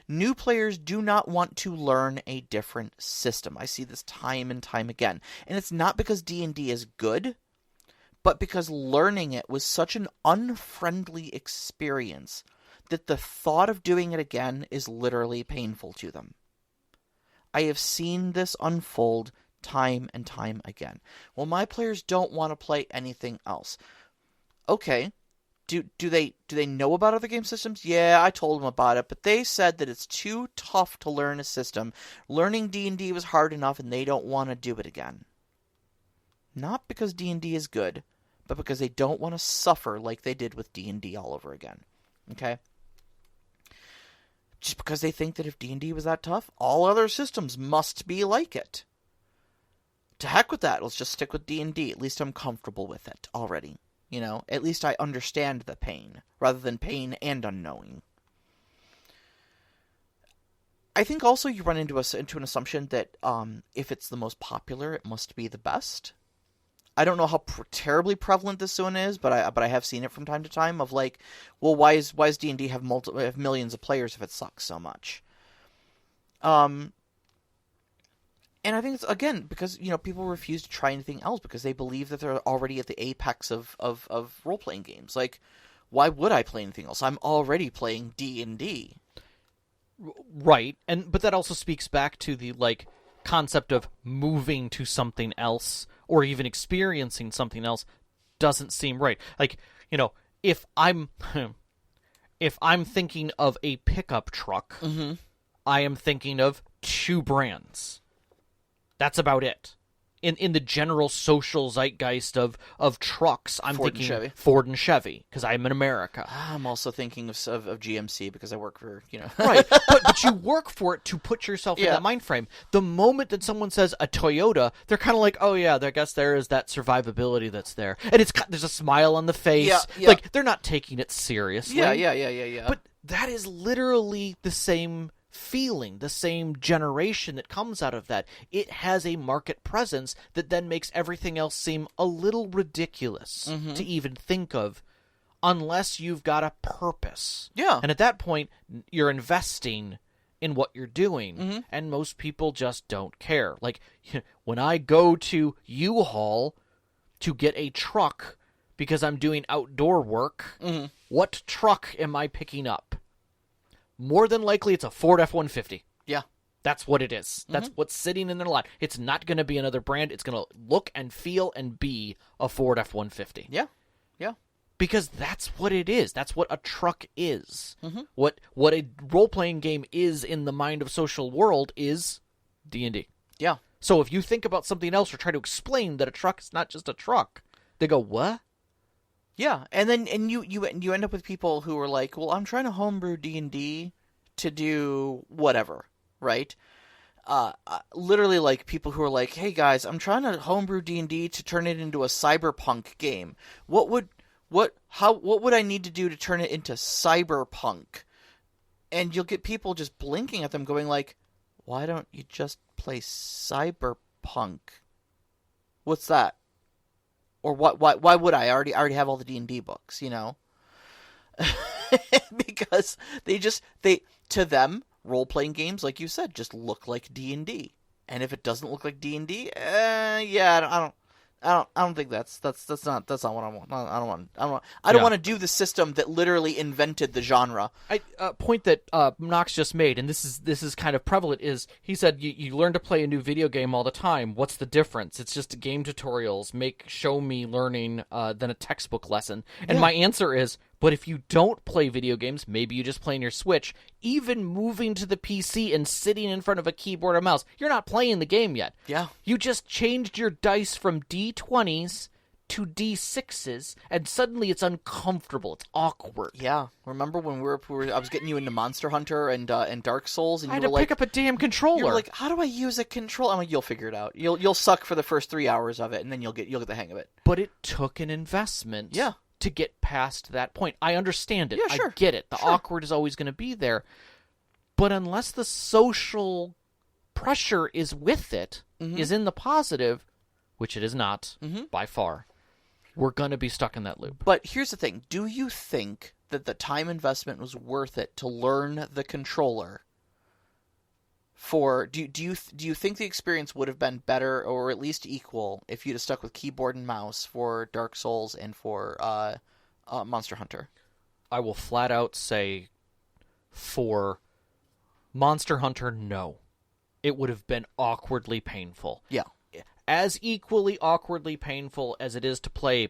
New players do not want to learn a different system. I see this time and time again. And it's not because D&D is good, but because learning it was such an unfriendly experience that the thought of doing it again is literally painful to them. I have seen this unfold time and time again. Well, my players don't want to play anything else. Okay. Do they know about other game systems? Yeah, I told them about it, but they said that it's too tough to learn a system. Learning D&D was hard enough, and they don't want to do it again. Not because D&D is good, but because they don't want to suffer like they did with D&D all over again. Okay? Just because they think that if D&D was that tough, all other systems must be like it. To heck with that. Let's just stick with D&D. At least I'm comfortable with it already. You know, at least I understand the pain, rather than pain and unknowing. I think also you run into an assumption that if it's the most popular, it must be the best. I don't know how terribly prevalent this one is, but I have seen it from time to time. Of like, well, why is D&D have millions of players if it sucks so much? And I think it's, again, because, you know, people refuse to try anything else because they believe that they're already at the apex of role-playing games. Like, why would I play anything else? I'm already playing D&D. Right. But that also speaks back to the, like, concept of moving to something else or even experiencing something else doesn't seem right. Like, you know, if I'm thinking of a pickup truck, I am thinking of two brands. That's about it. In the general social zeitgeist of trucks, I'm thinking Ford and Chevy, because I'm in America. I'm also thinking of GMC because I work for, you know. Right, but you work for it to put yourself in that mind frame. The moment that someone says a Toyota, they're kind of like, oh yeah, I guess there is that survivability that's there. And there's a smile on the face. Yeah. Like, they're not taking it seriously. Yeah. But that is literally the same feeling, the same generation that comes out of that. It has a market presence that then makes everything else seem a little ridiculous to even think of, unless you've got a purpose. Yeah. And at that point, you're investing in what you're doing, and most people just don't care. Like, when I go to U-Haul to get a truck because I'm doing outdoor work, what truck am I picking up? More than likely, it's a Ford F-150. Yeah. That's what it is. That's what's sitting in their lot. It's not going to be another brand. It's going to look and feel and be a Ford F-150. Yeah. Because that's what it is. That's what a truck is. What a role-playing game is in the mind of social world is D&D. Yeah. So if you think about something else or try to explain that a truck is not just a truck, they go, what? Yeah, and then you end up with people who are like, well, I'm trying to homebrew D&D to do whatever, right? Literally, like, people who are like, hey guys, I'm trying to homebrew D&D to turn it into a cyberpunk game. What would I need to do to turn it into cyberpunk? And you'll get people just blinking at them, going like, why don't you just play cyberpunk? What's that? Or why would I? I already have all the D&D books, you know? Because to them, role-playing games, like you said, just look like D&D. And if it doesn't look like D&D, I I don't think that's not what I want. I don't want to do the system that literally invented the genre. Point that Knox just made, and this is kind of prevalent, is he said you learn to play a new video game all the time. What's the difference? It's just game tutorials, show me learning than a textbook lesson. And my answer is, but if you don't play video games, maybe you just play on your Switch, even moving to the PC and sitting in front of a keyboard or mouse, you're not playing the game yet. Yeah. You just changed your dice from D20s to D6s, and suddenly it's uncomfortable. It's awkward. Yeah. Remember when I was getting you into Monster Hunter and Dark Souls, and I you had were to pick up a damn controller. You were like, how do I use a controller? I'm like, you'll figure it out. You'll suck for the first 3 hours of it, and then you'll get the hang of it. But it took an investment. Yeah. To get past that point. I understand it. Yeah, sure. I get it. The awkward is always going to be there. But unless the social pressure is with it, is in the positive, which it is not by far, we're going to be stuck in that loop. But here's the thing. Do you think that the time investment was worth it to learn the controller? Do you think the experience would have been better or at least equal if you'd have stuck with keyboard and mouse for Dark Souls and for Monster Hunter? I will flat out say for Monster Hunter, no. It would have been awkwardly painful. Yeah. As equally awkwardly painful as it is to play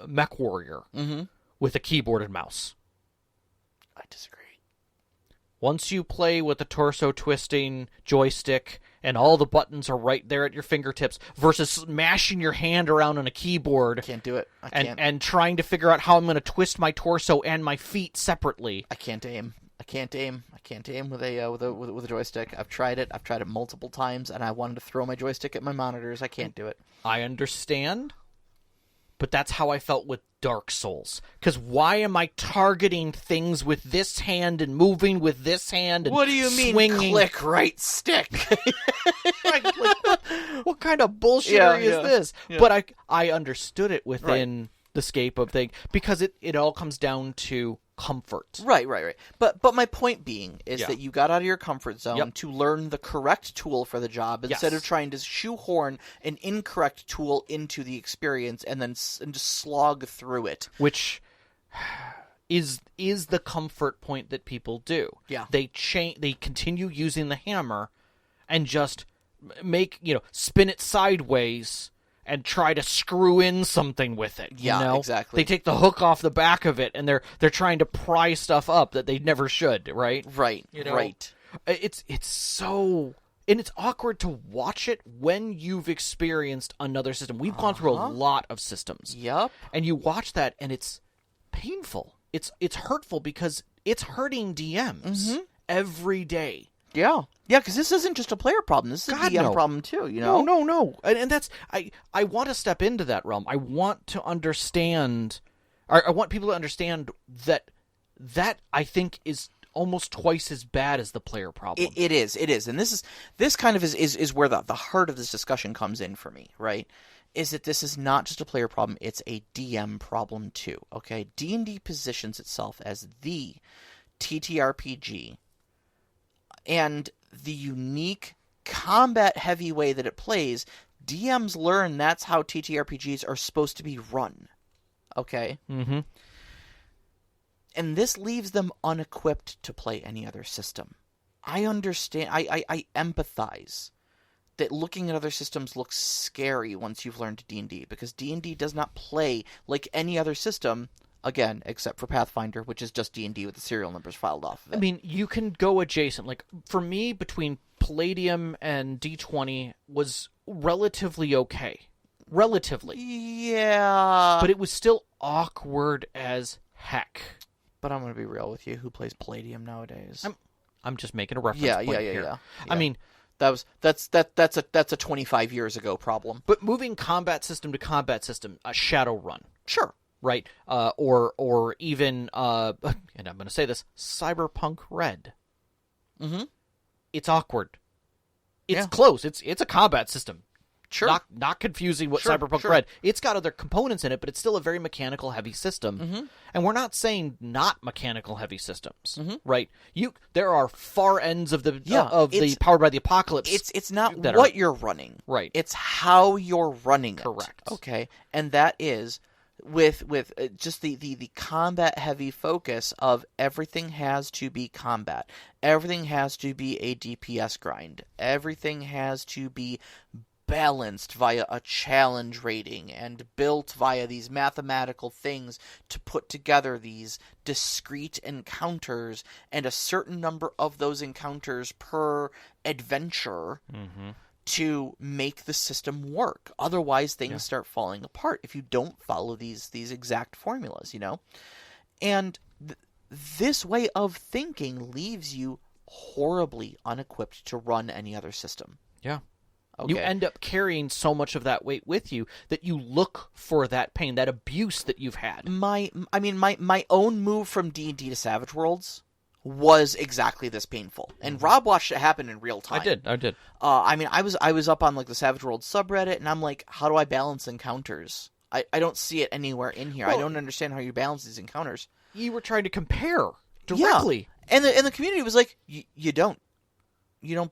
Mech Warrior with a keyboard and mouse. I disagree. Once you play with the torso-twisting joystick and all the buttons are right there at your fingertips versus mashing your hand around on a keyboard. I can't do it. I can't. And trying to figure out how I'm going to twist my torso and my feet separately. I can't aim with a joystick. I've tried it multiple times, and I wanted to throw my joystick at my monitors. I can't do it. I understand, but that's how I felt with Dark Souls. Because why am I targeting things with this hand and moving with this hand and what do you mean, swinging? Click right stick? What kind of bullshit is this? Yeah. But I understood it within the scape of thing because it all comes down to comfort. Right. But my point being is that you got out of your comfort zone to learn the correct tool for the job instead of trying to shoehorn an incorrect tool into the experience and just slog through it. Which is the comfort point that people do. Yeah. They continue using the hammer and just spin it sideways and try to screw in something with it. Exactly. They take the hook off the back of it, and they're trying to pry stuff up that they never should, right? Right, right. It's so... And it's awkward to watch it when you've experienced another system. We've gone through a lot of systems. Yep. And you watch that, and it's painful. It's hurtful because it's hurting DMs every day. Yeah, because this isn't just a player problem. This is a DM problem too, No. And that's... I want to step into that realm. I want to understand... I want people to understand that I think is almost twice as bad as the player problem. It is. And this kind of is where the heart of this discussion comes in for me, right? Is that this is not just a player problem, it's a DM problem too, okay? D&D positions itself as the TTRPG, and the unique combat-heavy way that it plays, DMs learn that's how TTRPGs are supposed to be run. Okay? Mm-hmm. And this leaves them unequipped to play any other system. I understand. I empathize that looking at other systems looks scary once you've learned D&D, because D&D does not play like any other system, again, except for Pathfinder, which is just D&D with the serial numbers filed off of it. I mean, you can go adjacent. Like, for me, between Palladium and D20 was relatively okay. Relatively. Yeah. But it was still awkward as heck. But I'm going to be real with you. Who plays Palladium nowadays? I'm just making a reference point here. Yeah. I mean, that's a 25 years ago problem. But moving combat system to combat system, a Shadowrun. Sure. Right? Or even, and I'm going to say this, Cyberpunk Red. Mm-hmm. It's awkward. It's close. It's a combat system. Sure. Not confusing what Sure, Cyberpunk sure. Red. It's got other components in it, but it's still a very mechanical heavy system. Mm-hmm. And we're not saying not mechanical heavy systems, Mm-hmm. right? There are far ends of the it's- Powered by the Apocalypse. It's not that what are- you're running. Right. It's how you're running it. Correct. Okay. And that is with just the combat heavy focus of everything has to be combat. Everything has to be a DPS grind. Everything has to be balanced via a challenge rating and built via these mathematical things to put together these discrete encounters and a certain number of those encounters per adventure to make the system work. Otherwise, things start falling apart if you don't follow these exact formulas, you know? And this way of thinking leaves you horribly unequipped to run any other system. Yeah. Okay. You end up carrying so much of that weight with you that you look for that pain, that abuse that you've had. My own move from D&D to Savage Worlds was exactly this painful, and Rob watched it happen in real time. I did. I was up on like the Savage Worlds subreddit, and I'm like, how do I balance encounters? I don't see it anywhere in here. Well, I don't understand how you balance these encounters. You were trying to compare directly. Yeah. And the community was like, you don't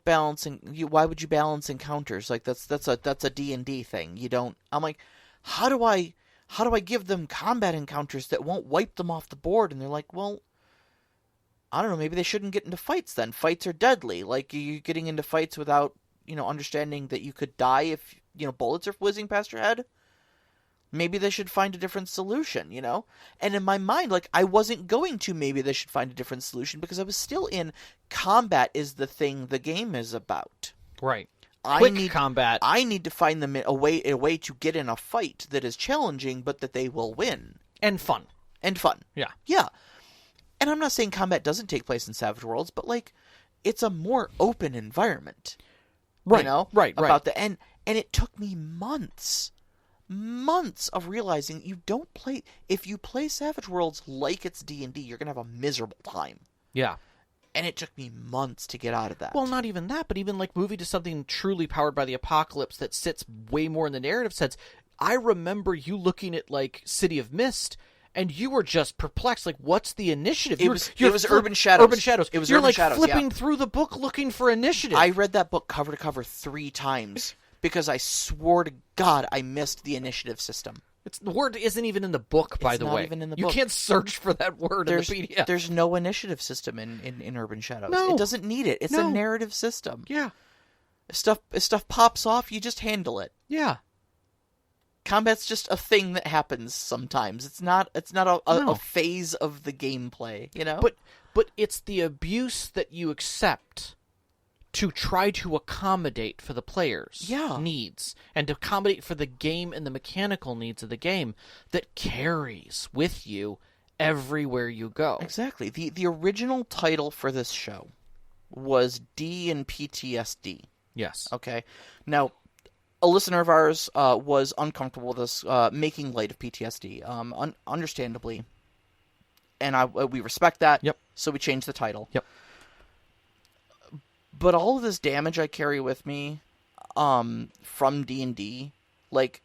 balance. Why would you balance encounters? Like that's a D&D thing. You don't. I'm like, how do I give them combat encounters that won't wipe them off the board? And they're like, well, I don't know, maybe they shouldn't get into fights then. Fights are deadly. Like, you're getting into fights without, understanding that you could die if, bullets are whizzing past your head. Maybe they should find a different solution, And in my mind, like, I wasn't going to maybe they should find a different solution because I was still in combat is the thing the game is about. Right. Combat. I need to find them a way to get in a fight that is challenging but that they will win. And fun. Yeah. Yeah. And I'm not saying combat doesn't take place in Savage Worlds, but like it's a more open environment. Right. Right. About the and it took me months of realizing if you play Savage Worlds like it's D&D, you're going to have a miserable time. Yeah. And it took me months to get out of that. Well, not even that, but even like moving to something truly powered by the apocalypse that sits way more in the narrative sense. I remember you looking at like City of Mist, and you were just perplexed. Like, what's the initiative? It was Urban Shadows. Urban Shadows. It was You're Urban like Shadows, flipping through the book looking for initiative. I read that book cover to cover 3 times because I swore to God I missed the initiative system. The word isn't even in the book, by the way. It's not even in the book. You can't search for that word in the PDF. There's no initiative system in Urban Shadows. No. It doesn't need it. It's a narrative system. Yeah. If stuff pops off, you just handle it. Yeah. Combat's just a thing that happens sometimes. It's not a phase of the gameplay, But it's the abuse that you accept to try to accommodate for the player's needs and to accommodate for the game and the mechanical needs of the game that carries with you everywhere you go. Exactly. The original title for this show was D and PTSD. Yes. Okay. Now, a listener of ours was uncomfortable with us making light of PTSD, understandably, and we respect that. Yep. So we changed the title. Yep. But all of this damage I carry with me from D&D, like,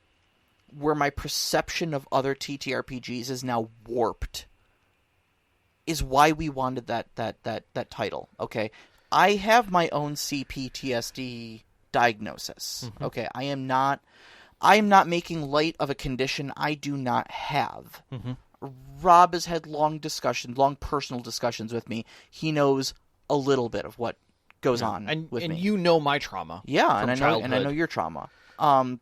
where my perception of other TTRPGs is now warped, is why we wanted that title, okay? I have my own CPTSD diagnosis, okay? I am not making light of a condition I do not have. Rob has had long personal discussions with me. He knows a little bit of what goes on with me. And you know my trauma. Yeah, and I know your trauma.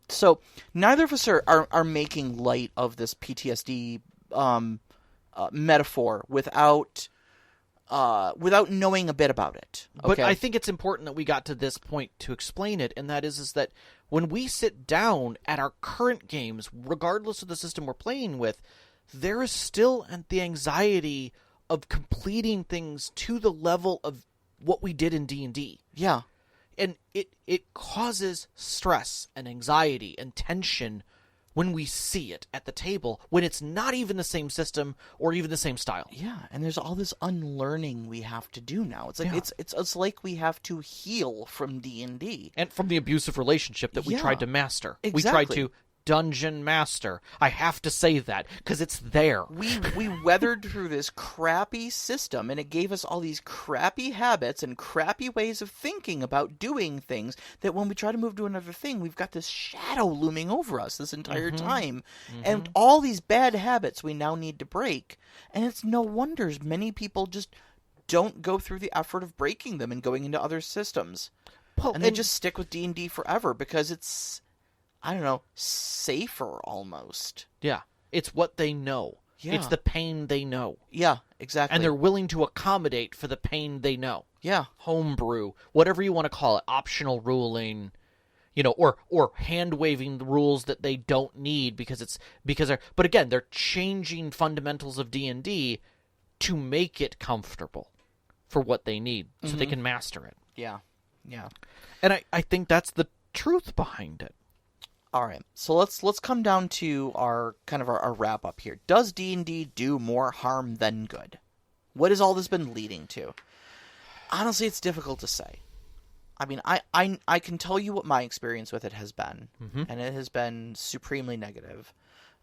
So neither of us are making light of this PTSD metaphor without knowing a bit about it. Okay? But I think it's important that we got to this point to explain it, and that is that when we sit down at our current games, regardless of the system we're playing with, there is still the anxiety of completing things to the level of what we did in D&D. Yeah. And it causes stress and anxiety and tension when we see it at the table, when it's not even the same system or even the same style. Yeah, and there's all this unlearning we have to do now. It's like it's like we have to heal from D&D. And from the abusive relationship that we tried to master. Exactly. We tried to dungeon master. I have to say that because it's there. We weathered through this crappy system, and it gave us all these crappy habits and crappy ways of thinking about doing things that when we try to move to another thing, we've got this shadow looming over us this entire time. And all these bad habits we now need to break. And it's no wonder many people just don't go through the effort of breaking them and going into other systems. Well, and they just stick with D&D forever because it's, I don't know, safer almost. Yeah. It's what they know. Yeah. It's the pain they know. Yeah, exactly. And they're willing to accommodate for the pain they know. Yeah. Homebrew, whatever you want to call it, optional ruling, or hand-waving the rules that they don't need but again, they're changing fundamentals of D&D to make it comfortable for what they need so they can master it. Yeah. Yeah. And I think that's the truth behind it. All right, so let's come down to our wrap up here. Does D&D do more harm than good? What has all this been leading to? Honestly, it's difficult to say. I mean, I can tell you what my experience with it has been, and it has been supremely negative.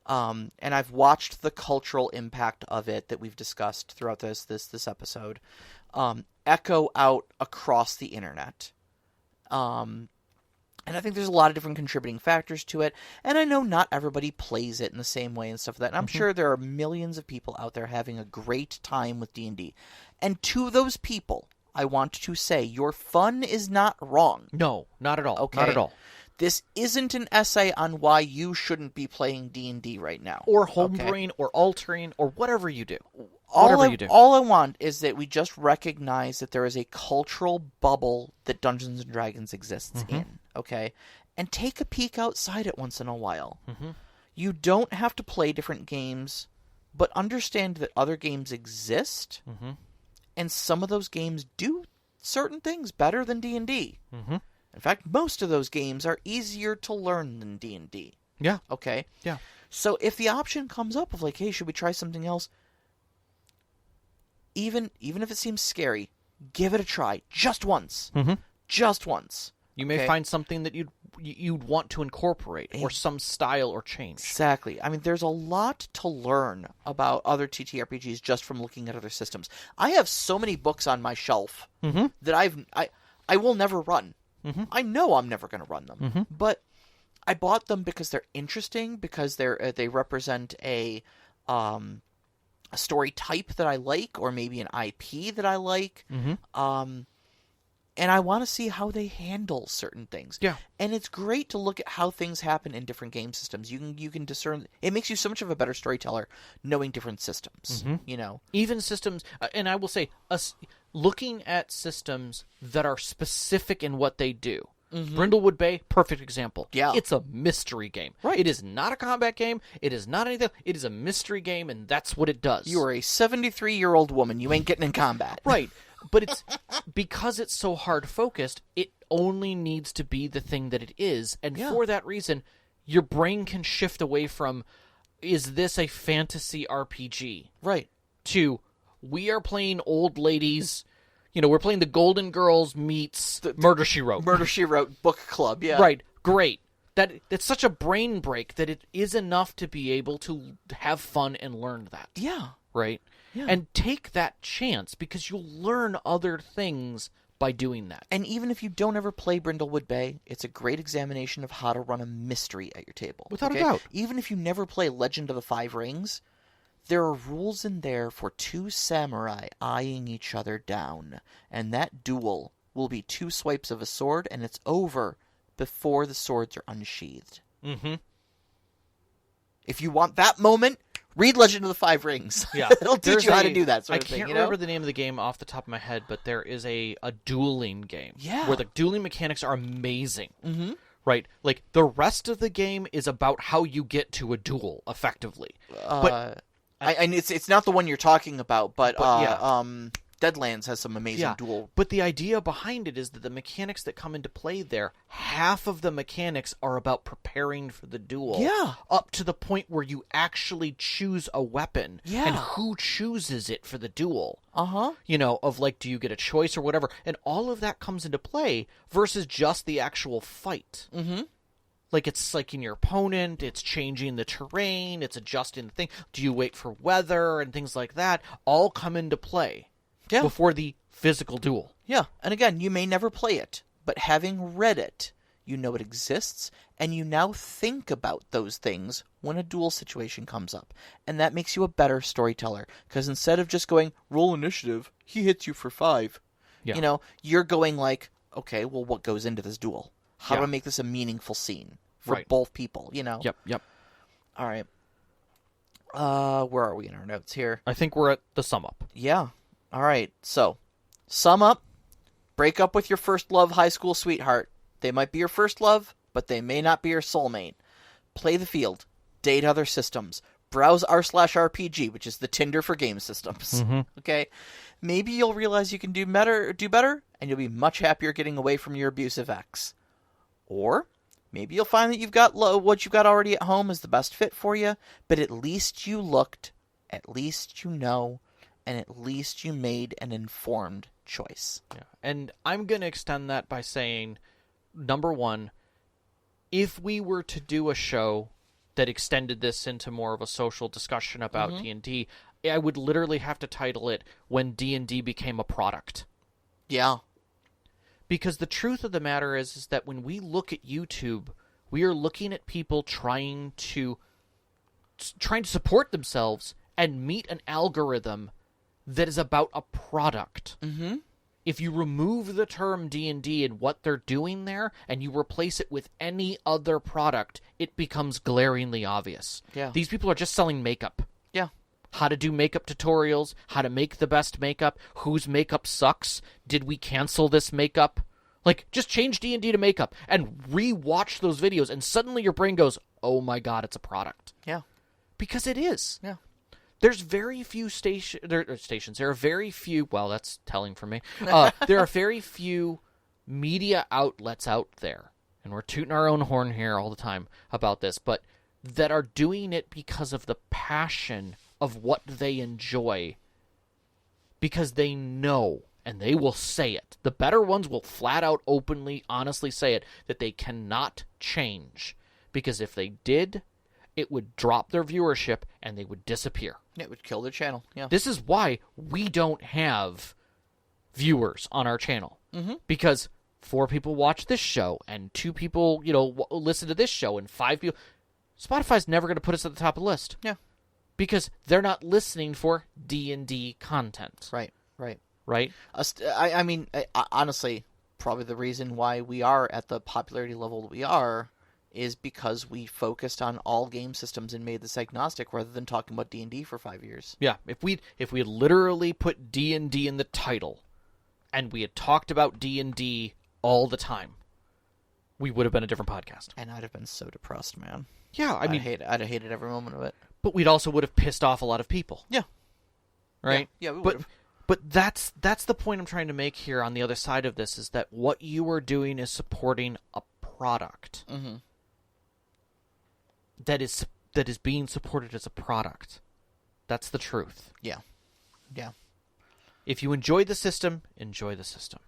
And I've watched the cultural impact of it that we've discussed throughout this episode echo out across the internet. And I think there's a lot of different contributing factors to it. And I know not everybody plays it in the same way and stuff like that. And I'm sure there are millions of people out there having a great time with D&D. And to those people, I want to say your fun is not wrong. No, not at all. Okay? Not at all. This isn't an essay on why you shouldn't be playing D&D right now. Or homebrewing or altering or whatever you do. All I want is that we just recognize that there is a cultural bubble that Dungeons & Dragons exists in, okay? And take a peek outside it once in a while. You don't have to play different games, but understand that other games exist, and some of those games do certain things better than D&D. In fact, most of those games are easier to learn than D&D. Yeah. Okay? Yeah. So if the option comes up of like, hey, should we try something else? Even if it seems scary, give it a try. Just once. Just once. You may find something that you'd want to incorporate, or some style or change. Exactly. I mean, there's a lot to learn about other TTRPGs just from looking at other systems. I have so many books on my shelf that I will never run. I know I'm never going to run them, but I bought them because they're interesting, because they represent a story type that I like, or maybe an IP that I like. And I want to see how they handle certain things. Yeah. And it's great to look at how things happen in different game systems. You can discern. It makes you so much of a better storyteller knowing different systems. Even systems, and I will say, looking at systems that are specific in what they do. Brindlewood Bay, perfect example. Yeah. It's a mystery game. Right. It is not a combat game. It is not anything. It is a mystery game, and that's what it does. You are a 73-year-old woman. You ain't getting in combat. Right. But it's because it's so hard-focused, it only needs to be the thing that it is. And for that reason, your brain can shift away from, is this a fantasy RPG? Right. To, we are playing old ladies. We're playing the Golden Girls meets Murder, She Wrote. Murder, She Wrote book club, yeah. Right. Great. That's such a brain break that it is enough to be able to have fun and learn that. Yeah. Right? Yeah. And take that chance, because you'll learn other things by doing that. And even if you don't ever play Brindlewood Bay, it's a great examination of how to run a mystery at your table. Without a doubt. Even if you never play Legend of the Five Rings, there are rules in there for two samurai eyeing each other down. And that duel will be 2 swipes of a sword, and it's over before the swords are unsheathed. If you want that moment, read Legend of the Five Rings. Yeah. It'll teach you how to do that sort of thing. I can't remember the name of the game off the top of my head, but there is a dueling game. Yeah. Where the dueling mechanics are amazing. Right? Like, the rest of the game is about how you get to a duel, effectively. And it's not the one you're talking about, but Deadlands has some amazing dual. But the idea behind it is that the mechanics that come into play there, half of the mechanics are about preparing for the duel. Yeah. Up to the point where you actually choose a weapon. Yeah. And who chooses it for the duel. Uh-huh. You know, of like, do you get a choice or whatever? And all of that comes into play versus just the actual fight. Mm-hmm. Like, it's psyching your opponent, it's changing the terrain, it's adjusting the thing. Do you wait for weather and things like that? All come into play. Yeah. Before the physical duel. Yeah, and again, you may never play it, but having read it, you know it exists, and you now think about those things when a duel situation comes up. And that makes you a better storyteller, because instead of just going, roll initiative, he hits you for 5, you know, you're going like, okay, well, what goes into this duel? How do I make this a meaningful scene for both people, you know? Yep. All right. Where are we in our notes here? I think we're at the sum up. Yeah. All right, so, sum up, break up with your first love high school sweetheart. They might be your first love, but they may not be your soulmate. Play the field, date other systems, browse r/RPG, which is the Tinder for game systems. Mm-hmm. Okay? Maybe you'll realize you can do better, and you'll be much happier getting away from your abusive ex. Or, maybe you'll find that you've got what you've got already at home is the best fit for you, but at least you looked, at least you know, and at least you made an informed choice. Yeah. And I'm going to extend that by saying, number one, if we were to do a show that extended this into more of a social discussion about D&D, I would literally have to title it When D&D Became a Product. Yeah. Because the truth of the matter is that when we look at YouTube, we are looking at people trying to support themselves and meet an algorithm that is about a product. Mm-hmm. If you remove the term D&D and what they're doing there, and you replace it with any other product, it becomes glaringly obvious. Yeah. These people are just selling makeup. Yeah. How to do makeup tutorials, how to make the best makeup, whose makeup sucks, did we cancel this makeup? Like, just change D&D to makeup, and re-watch those videos, and suddenly your brain goes, oh my god, it's a product. Yeah. Because it is. Yeah. There's very few stations. There are very few. Well, that's telling for me. There are very few media outlets out there, and we're tooting our own horn here all the time about this, but that are doing it because of the passion of what they enjoy, because they know, and they will say it. The better ones will flat out, openly, honestly say it, that they cannot change, because if they did, it would drop their viewership and they would disappear. It would kill their channel, yeah. This is why we don't have viewers on our channel. Mm-hmm. Because 4 people watch this show, and 2 people, listen to this show, and 5 people... Spotify's never going to put us at the top of the list. Yeah. Because they're not listening for D&D content. Right. Right? I mean, honestly, probably the reason why we are at the popularity level that we are is because we focused on all game systems and made this agnostic rather than talking about D&D for 5 years. Yeah, if we had literally put D&D in the title and we had talked about D&D all the time, we would have been a different podcast. And I'd have been so depressed, man. Yeah, I'd have hated every moment of it. But we'd also would have pissed off a lot of people. Yeah. Right? Yeah, we would have. But that's the point I'm trying to make here on the other side of this, is that what you are doing is supporting a product. Mm-hmm. That is being supported as a product. That's the truth. Yeah. If you enjoy the system, enjoy the system.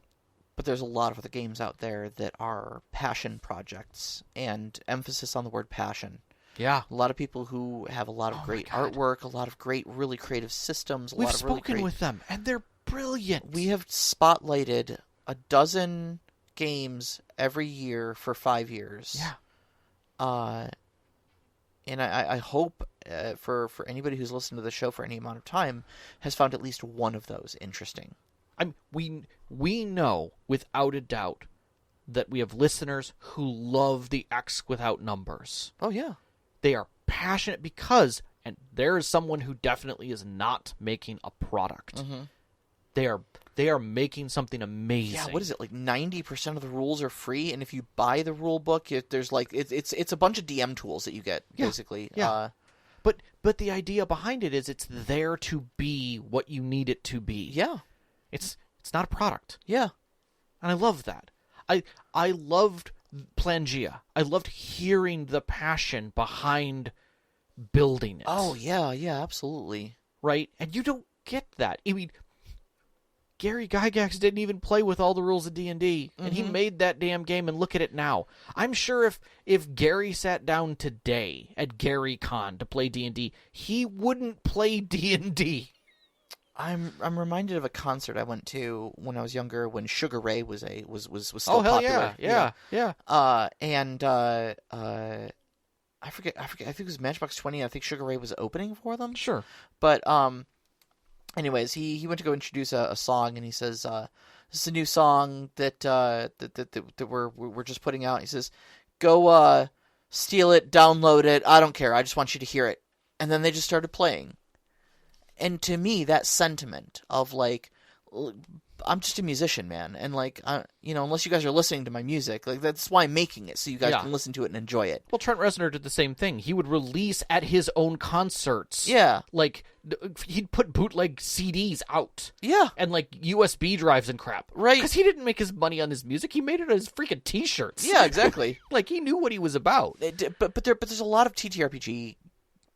But there's a lot of other games out there that are passion projects, and emphasis on the word passion. Yeah. A lot of people who have a lot of great artwork, a lot of great, really creative systems. We've spoken with them, and they're brilliant. We have spotlighted a dozen games every year for 5 years. Yeah. And I hope for anybody who's listened to the show for any amount of time has found at least one of those interesting. We know without a doubt that we have listeners who love the X without numbers. Oh, yeah. They are passionate because, and there is someone who definitely is not making a product. Mm-hmm. They are making something amazing. Yeah, what is it? Like 90% of the rules are free, and if you buy the rule book, there's like it's a bunch of DM tools that you get, basically. Yeah. But the idea behind it is it's there to be what you need it to be. Yeah. It's not a product. Yeah. And I love that. I loved Pangea. I loved hearing the passion behind building it. Oh, yeah, absolutely. Right? And you don't get that. I mean, Gary Gygax didn't even play with all the rules of D&D, and he made that damn game, and look at it now. I'm sure if Gary sat down today at GaryCon to play D&D, he wouldn't play D&D. I'm reminded of a concert I went to when I was younger, when Sugar Ray was still oh, hell popular. Yeah. I forget. I think it was Matchbox 20. I think Sugar Ray was opening for them. Sure. But anyways, he went to go introduce a song, and he says, "This is a new song that we're just putting out." He says, "Go steal it, download it. I don't care. I just want you to hear it." And then they just started playing. And to me, that sentiment of like, I'm just a musician, man, and like, unless you guys are listening to my music, like that's why I'm making it, so you guys can listen to it and enjoy it. Well, Trent Reznor did the same thing. He would release at his own concerts. Yeah, like he'd put bootleg CDs out. Yeah, and like USB drives and crap. Right, because he didn't make his money on his music. He made it on his freaking T-shirts. Yeah, exactly. Like he knew what he was about. But there's a lot of TTRPG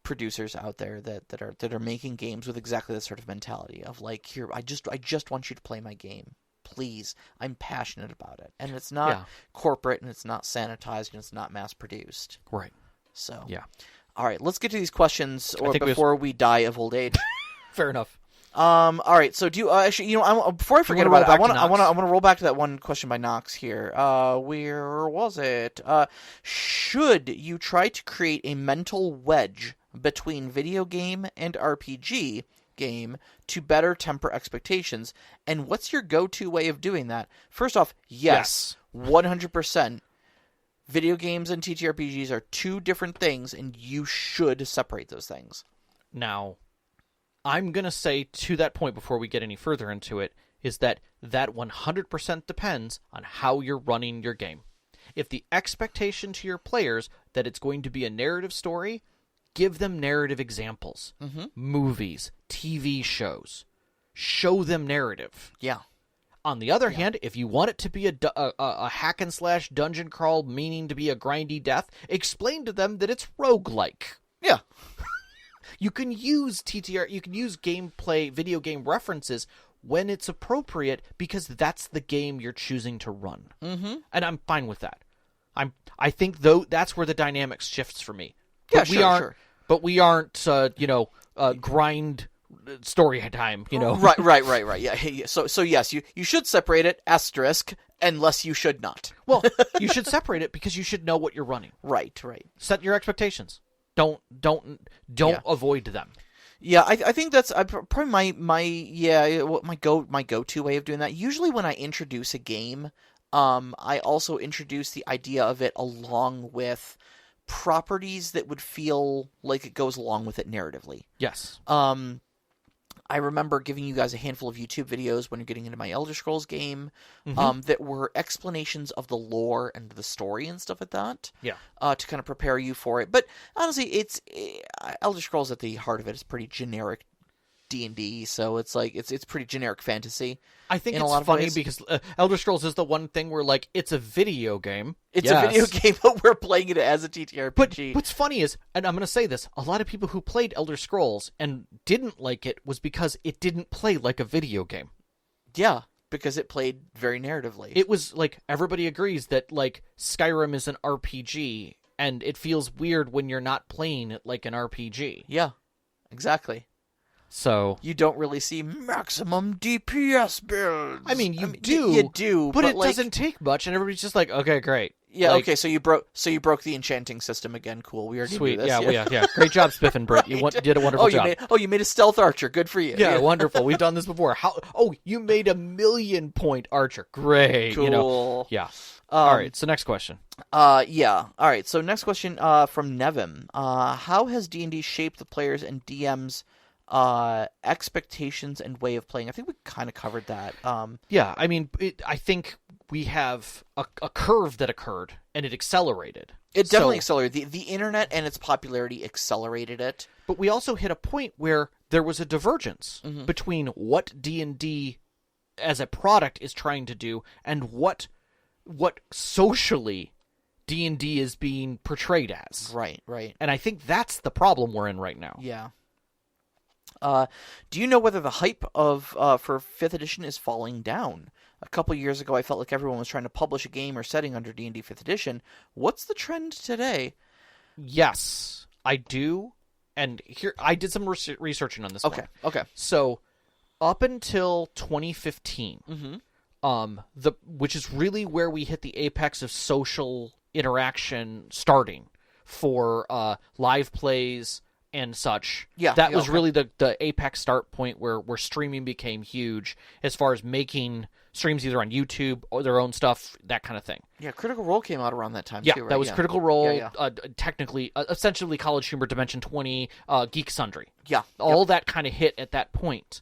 producers out there that are making games with exactly that sort of mentality of like, here, I just want you to play my game, please. I'm passionate about it, and it's not corporate, and it's not sanitized, and it's not mass produced. Right. So all right, let's get to these questions before we die of old age. Fair enough. All right. So do you actually? Before I forget about it, I want to roll back to that one question by Knox here. Where was it? Should you try to create a mental wedge between video game and RPG game to better temper expectations? And what's your go-to way of doing that? First off, yes. 100%. Video games and TTRPGs are two different things, and you should separate those things. Now, I'm going to say to that point before we get any further into it, is that 100% depends on how you're running your game. If the expectation to your players that it's going to be a narrative story, give them narrative examples. Movies, TV shows. Show them narrative. Yeah. On the other hand, if you want it to be a hack and slash dungeon crawl meaning to be a grindy death, explain to them that it's roguelike. Yeah. You can use you can use gameplay, video game references when it's appropriate because that's the game you're choosing to run. And I'm fine with that. I think though that's where the dynamics shifts for me. But sure. But we aren't, grind story time, Right. Yeah. So yes, you should separate it, asterisk, unless you should not. Well, you should separate it because you should know what you're running. Right. Set your expectations. Don't avoid them. Yeah, I think that's probably my go-to way of doing that. Usually when I introduce a game, I also introduce the idea of it along with properties that would feel like it goes along with it narratively. Yes. I remember giving you guys a handful of YouTube videos when you're getting into my Elder Scrolls game that were explanations of the lore and the story and stuff like that. Yeah. To kind of prepare you for it. But honestly, Elder Scrolls at the heart of it is pretty generic D&D, so it's like it's pretty generic fantasy. I think it's funny because Elder Scrolls is the one thing where like it's a video game. It's a video game, but we're playing it as a TTRPG. But what's funny is, and I'm going to say this, a lot of people who played Elder Scrolls and didn't like it was because it didn't play like a video game. Yeah, because it played very narratively. It was like everybody agrees that like Skyrim is an RPG, and it feels weird when you're not playing it like an RPG. Yeah, exactly. So you don't really see maximum DPS builds. I mean, you do, but it doesn't take much, and everybody's just like, okay, great. Yeah, like, okay, so you broke the enchanting system again. Cool, we already sweet. Knew this. Yeah. Great job, Spiff and Britt. You did a wonderful job. You made a stealth archer. Good for you. Yeah, wonderful. We've done this before. You made a 1,000,000-point archer. Great. Cool. Yeah. All right. So next question. Yeah. All right. So next question from Nevin. How has D&D shaped the players and DMs' expectations and way of playing? I think we kind of covered that. Yeah, I mean, I think we have a curve that occurred, and it accelerated. It definitely accelerated. The internet and its popularity accelerated it. But we also hit a point where there was a divergence between what D&D as a product is trying to do, and what socially D&D is being portrayed as. Right, right. And I think that's the problem we're in right now. Yeah. Do you know whether the hype of for 5th edition is falling down? A couple years ago, I felt like everyone was trying to publish a game or setting under D&D 5th edition. What's the trend today? Yes, I do. And here, I did some researching on this one. Okay. So, up until 2015, which is really where we hit the apex of social interaction starting for live plays and such. That was really the apex start point where streaming became huge as far as making streams either on YouTube or their own stuff, that kind of thing. Yeah, Critical Role came out around that time too, right? That was Critical Role, technically, essentially College Humor, Dimension 20, Geek Sundry. Yeah. All that kind of hit at that point.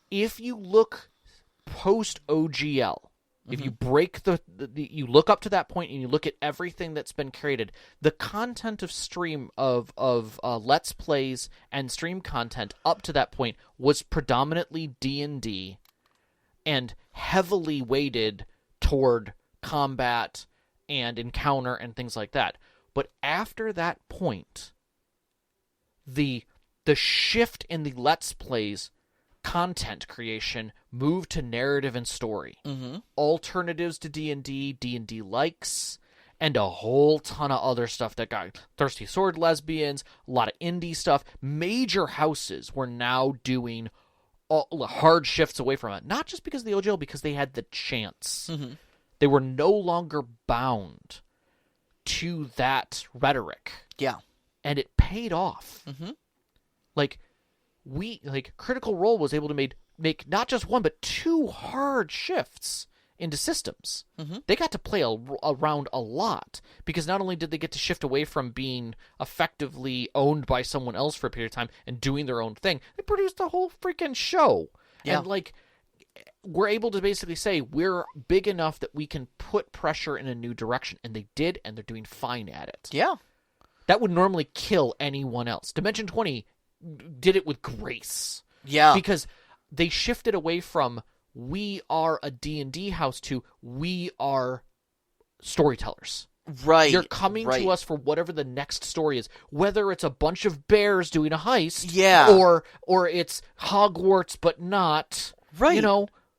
If you look post-OGL, if you break you look up to that point and you look at everything that's been created, the content of stream of Let's Plays and stream content up to that point was predominantly D&D and heavily weighted toward combat and encounter and things like that. But after that point, the shift in the Let's Plays content creation moved to narrative and story. Alternatives to D&D, D&D likes, and a whole ton of other stuff that got Thirsty Sword Lesbians, a lot of indie stuff. Major houses were now doing hard shifts away from it. Not just because of the OGL, because they had the chance. They were no longer bound to that rhetoric. Yeah. And it paid off. Critical Role was able to make not just one, but 2 hard shifts into systems. They got to play around a lot, because not only did they get to shift away from being effectively owned by someone else for a period of time and doing their own thing, they produced a whole freaking show. Yeah. And, we're able to basically say we're big enough that we can put pressure in a new direction, and they did, and they're doing fine at it. Yeah. That would normally kill anyone else. Dimension 20 did it with grace. Yeah. Because they shifted away from we are a D&D house to we are storytellers. Right. You're coming to us for whatever the next story is, whether it's a bunch of bears doing a heist, or it's Hogwarts but not. Right.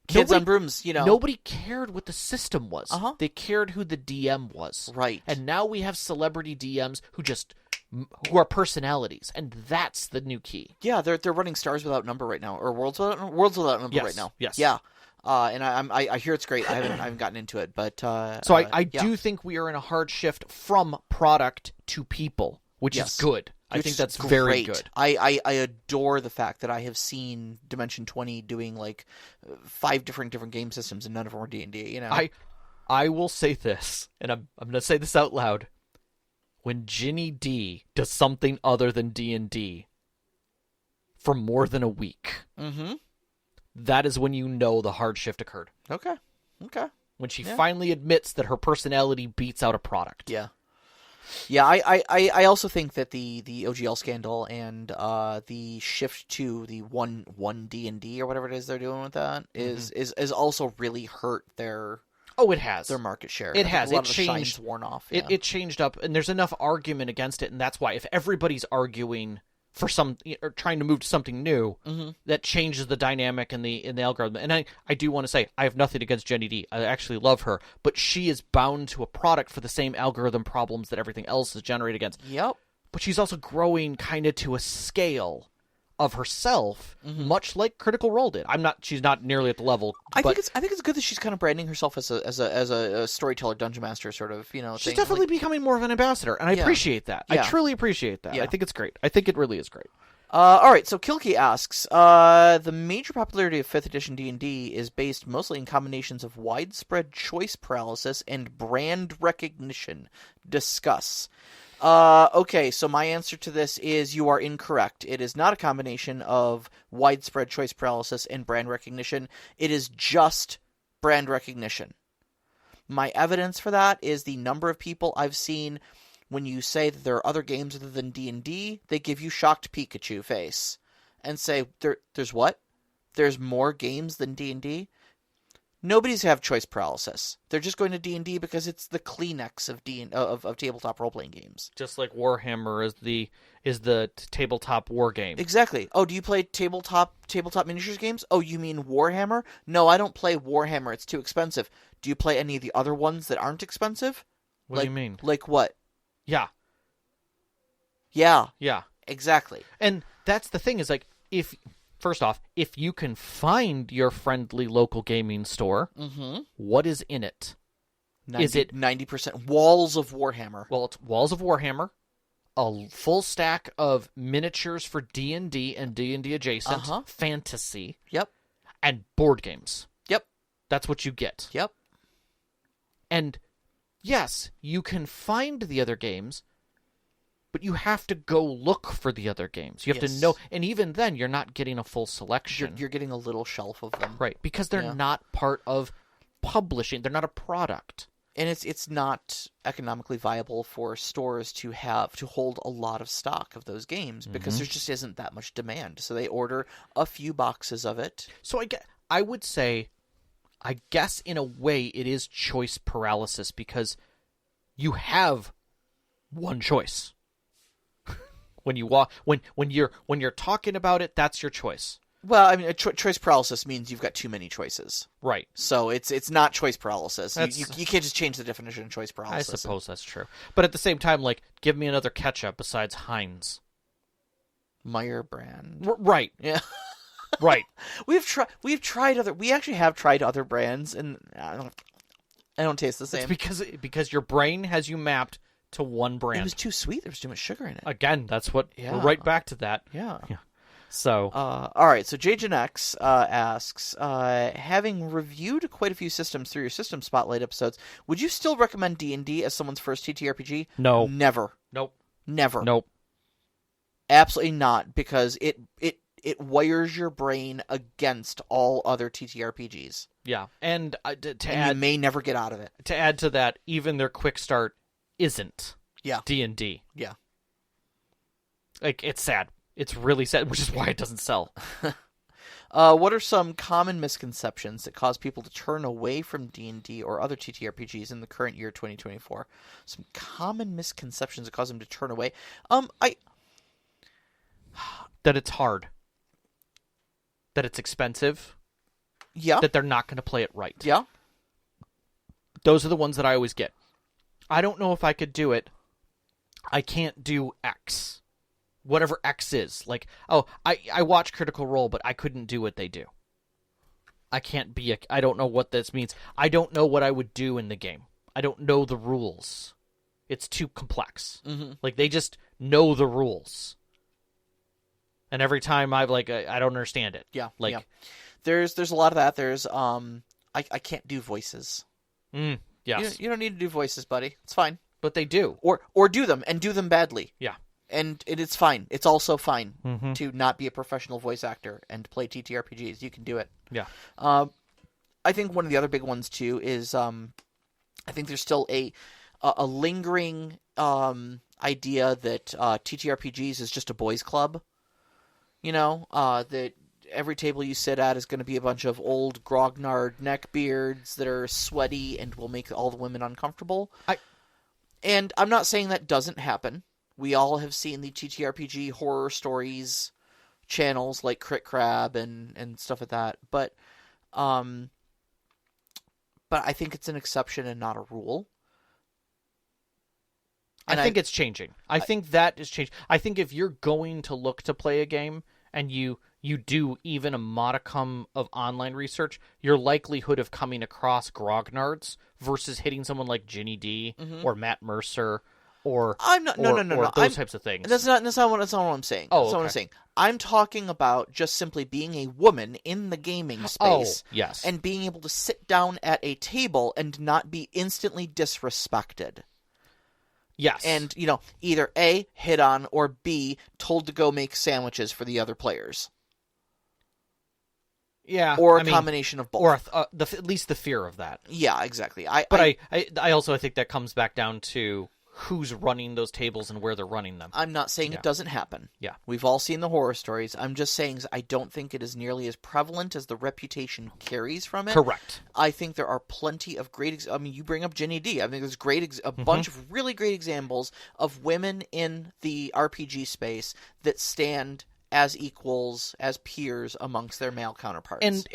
Kids on brooms, Nobody cared what the system was. They cared who the DM was. Right. And now we have celebrity DMs who are personalities, and that's the new key. Yeah, they're running Stars Without Number right now, or Worlds Without Number right now. Yes. Yeah. And I hear it's great. I haven't gotten into it, but so I do think we are in a hard shift from product to people, which is good. I think that's very good. I adore the fact that I have seen Dimension 20 doing 5 different game systems, and none of them are D&D. I will say this, and I'm going to say this out loud. When Ginny D does something other than D&D for more than a week, that is when you know the hard shift occurred. Okay. When she finally admits that her personality beats out a product. Yeah. Yeah, I also think that the OGL scandal and the shift to the one D&D or whatever it is they're doing with that is also really hurt their... Oh, it has. Their market share. It has. It changed. Worn off. Yeah. It changed up, and there's enough argument against it, and that's why if everybody's arguing for or trying to move to something new, that changes the dynamic in the algorithm. And I do want to say I have nothing against Jenny D. I actually love her, but she is bound to a product for the same algorithm problems that everything else is generated against. Yep. But she's also growing kind of to a scale of herself, much like Critical Role did. She's not nearly at the level. I think it's good that she's kind of branding herself as a storyteller, dungeon master sort of, She's thing. definitely becoming more of an ambassador, and I appreciate that. Yeah. I truly appreciate that. Yeah. I think it's great. I think it really is great. All right, so Kilkey asks, the major popularity of 5th edition D&D is based mostly in combinations of widespread choice paralysis and brand recognition. Discuss. Okay, so my answer to this is you are incorrect. It is not a combination of widespread choice paralysis and brand recognition. It is just brand recognition. My evidence for that is the number of people I've seen when you say that there are other games other than D&D, they give you shocked Pikachu face and say, there's what? there's more games than D&D, nobody's have choice paralysis. They're just going to D&D because it's the Kleenex of tabletop role-playing games. Just like Warhammer is the tabletop war game. Exactly. Oh, do you play tabletop miniatures games? Oh, you mean Warhammer? No, I don't play Warhammer. It's too expensive. Do you play any of the other ones that aren't expensive? What do you mean? Like what? Yeah. Yeah. Yeah. Exactly. And that's the thing is like, first off, if you can find your friendly local gaming store, what is in it? Is it 90% walls of Warhammer? Well, it's walls of Warhammer, a full stack of miniatures for D&D and D&D adjacent, fantasy. Yep. And board games. Yep. That's what you get. Yep. And yes, you can find the other games, but you have to go look for the other games. You have to know, and even then, you're not getting a full selection. You're getting a little shelf of them. Right, because they're not part of publishing. They're not a product. And it's not economically viable for stores to hold a lot of stock of those games because there just isn't that much demand. So they order a few boxes of it. So I would say, I guess in a way it is choice paralysis because you have one choice. When you're talking about it, that's your choice. Well, I mean, choice paralysis means you've got too many choices. Right. So it's not choice paralysis. You can't just change the definition of choice paralysis. I suppose that's true. But at the same time, like, give me another ketchup besides Heinz. Meyer brand. Right. Yeah. Right. We actually have tried other brands, and I don't taste the same. It's because your brain has you mapped to one brand. It was too sweet. There was too much sugar in it. Again, that's what we're right back to that. Yeah. So, all right. So J-Gen X asks, having reviewed quite a few systems through your System Spotlight episodes, would you still recommend D&D as someone's first TTRPG? No. Never. Nope. Never. Nope. Absolutely not, because it wires your brain against all other TTRPGs. Yeah, and you may never get out of it. To add to that, even their quick start isn't. Yeah. D&D. Yeah. Like, it's sad. It's really sad, which is why it doesn't sell. What are some common misconceptions that cause people to turn away from D&D or other TTRPGs in the current year, 2024? Some common misconceptions that cause them to turn away. That it's hard. That it's expensive. Yeah. That they're not going to play it right. Yeah. Those are the ones that I always get. I don't know if I could do it. I can't do X. Whatever X is. Like, oh, I watch Critical Role, but I couldn't do what they do. I can't be I don't know what this means. I don't know what I would do in the game. I don't know the rules. It's too complex. Mm-hmm. Like, they just know the rules. And every time I don't understand it. Yeah. Like, yeah. There's a lot of that. There's I can't do voices. Yes. You don't need to do voices, buddy. It's fine. But they do. Or do them, and do them badly. Yeah. And it's fine. It's also fine to not be a professional voice actor and play TTRPGs. You can do it. Yeah. I think one of the other big ones, too, is I think there's still a lingering idea that TTRPGs is just a boys' club. You know, that every table you sit at is going to be a bunch of old grognard neckbeards that are sweaty and will make all the women uncomfortable. And I'm not saying that doesn't happen. We all have seen the TTRPG horror stories channels like Crit Crab and stuff like that. But I think it's an exception and not a rule. And I think it's changing. I think that is changing. I think if you're going to look to play a game and you do even a modicum of online research, your likelihood of coming across grognards versus hitting someone like Ginny D or Matt Mercer or those types of things. That's not what I'm saying. Oh, that's not what I'm saying. I'm talking about just simply being a woman in the gaming space. Oh, yes. And being able to sit down at a table and not be instantly disrespected. Yes. And, either A, hit on, or B, told to go make sandwiches for the other players. Yeah. Or a combination of both. Or at least the fear of that. Yeah, exactly. I also think that comes back down to who's running those tables and where they're running them. I'm not saying it doesn't happen. Yeah. We've all seen the horror stories. I'm just saying I don't think it is nearly as prevalent as the reputation carries from it. Correct. I think there are plenty of great... I mean, you bring up Jenny D. I think there's a bunch of really great examples of women in the RPG space that stand as equals, as peers amongst their male counterparts. And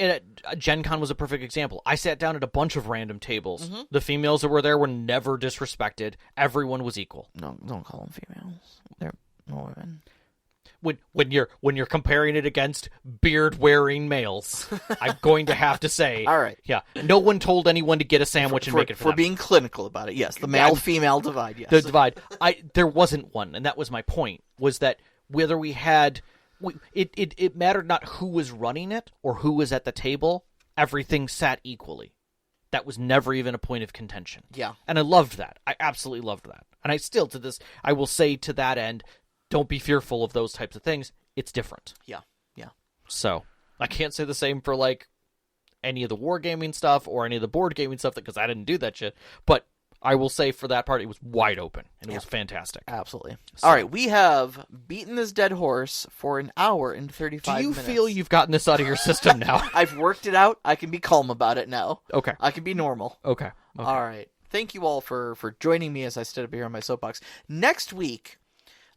Gen Con was a perfect example. I sat down at a bunch of random tables. The females that were there were never disrespected. Everyone was equal. No, don't call them females. They're women. When you're comparing it against beard-wearing males, I'm going to have to say... All right. Yeah. No one told anyone to get a sandwich and make it for them. For being clinical about it, yes. The male-female divide, yes. The divide. There wasn't one, and that was my point, was that whether we had... It mattered not who was running it or who was at the table. Everything sat equally. That was never even a point of contention. Yeah. And I loved that. I absolutely loved that. And I still, to this, I will say to that end, don't be fearful of those types of things. It's different. Yeah. So, I can't say the same for, like, any of the wargaming stuff or any of the board gaming stuff, because I didn't do that shit. But I will say for that part, it was wide open, and it was fantastic. Absolutely. So, all right, we have beaten this dead horse for an hour and 35 minutes. Do you feel you've gotten this out of your system now? I've worked it out. I can be calm about it now. Okay. I can be normal. Okay. All right. Thank you all for joining me as I stood up here on my soapbox. Next week,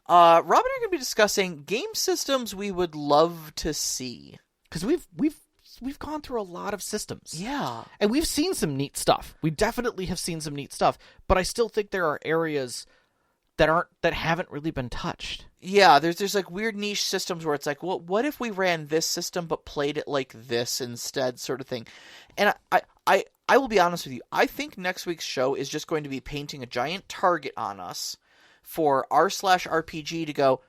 Rob and I are going to be discussing game systems we would love to see. Because we've gone through a lot of systems. Yeah. And we've seen some neat stuff. We definitely have seen some neat stuff. But I still think there are areas that haven't really been touched. Yeah, there's like weird niche systems where it's like, well, what if we ran this system but played it like this instead, sort of thing. And I will be honest with you. I think next week's show is just going to be painting a giant target on us for r/RPG to go,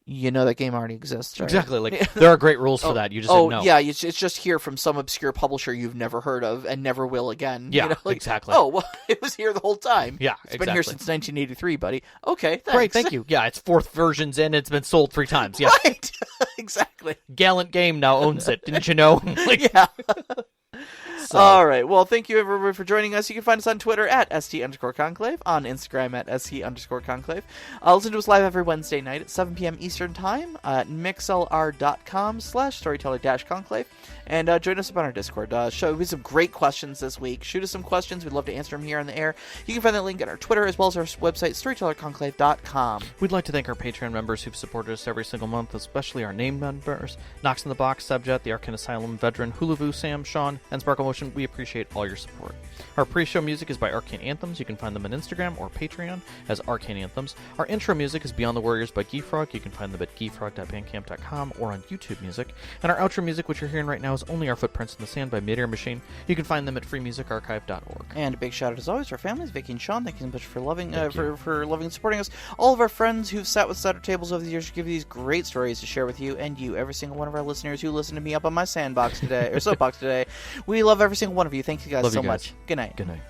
you know that game already exists, right? Exactly. Like there are great rules for that. You just didn't know. Yeah, it's just here from some obscure publisher you've never heard of and never will again. Yeah, you know? Like, exactly. Oh, well, it was here the whole time. Yeah, it's been here since 1983, buddy. Okay, thanks. Great, thank you. Yeah, it's 4th version's in. It's been sold 3 times. Yeah, right. Exactly. Gallant Game now owns it. Didn't you know? Yeah. So. All right. Well, thank you everybody for joining us. You can find us on Twitter at @ST_Conclave, on Instagram at ST_Conclave. Listen to us live every Wednesday night at 7 p.m. Eastern Time at mixlr.com/storyteller-conclave. And join us up on our Discord. We have some great questions this week. Shoot us some questions. We'd love to answer them here on the air. You can find that link on our Twitter as well as our website, storytellerconclave.com. We'd like to thank our Patreon members who've supported us every single month, especially our named members, Knox in the Box, Subjet, the Arcane Asylum Veteran, Hulavu, Sam, Sean, and Sparkle Motion. We appreciate all your support. Our pre-show music is by Arcane Anthems. You can find them on Instagram or Patreon as Arcane Anthems. Our intro music is Beyond the Warriors by Geefrog. You can find them at geefrog.bandcamp.com or on YouTube Music. And our outro music, which you're hearing right now, is Only Our Footprints in the Sand by Mid-Air Machine. You can find them at freemusicarchive.org. And a big shout out as always to our families, Vicky and Sean. Thank you so much for loving and supporting us. All of our friends who've sat with us at our tables over the years to give you these great stories to share with you, and you, every single one of our listeners who listened to me up on my sandbox today or soapbox today. We love every single one of you. Thank you guys so much. Good night. Good night.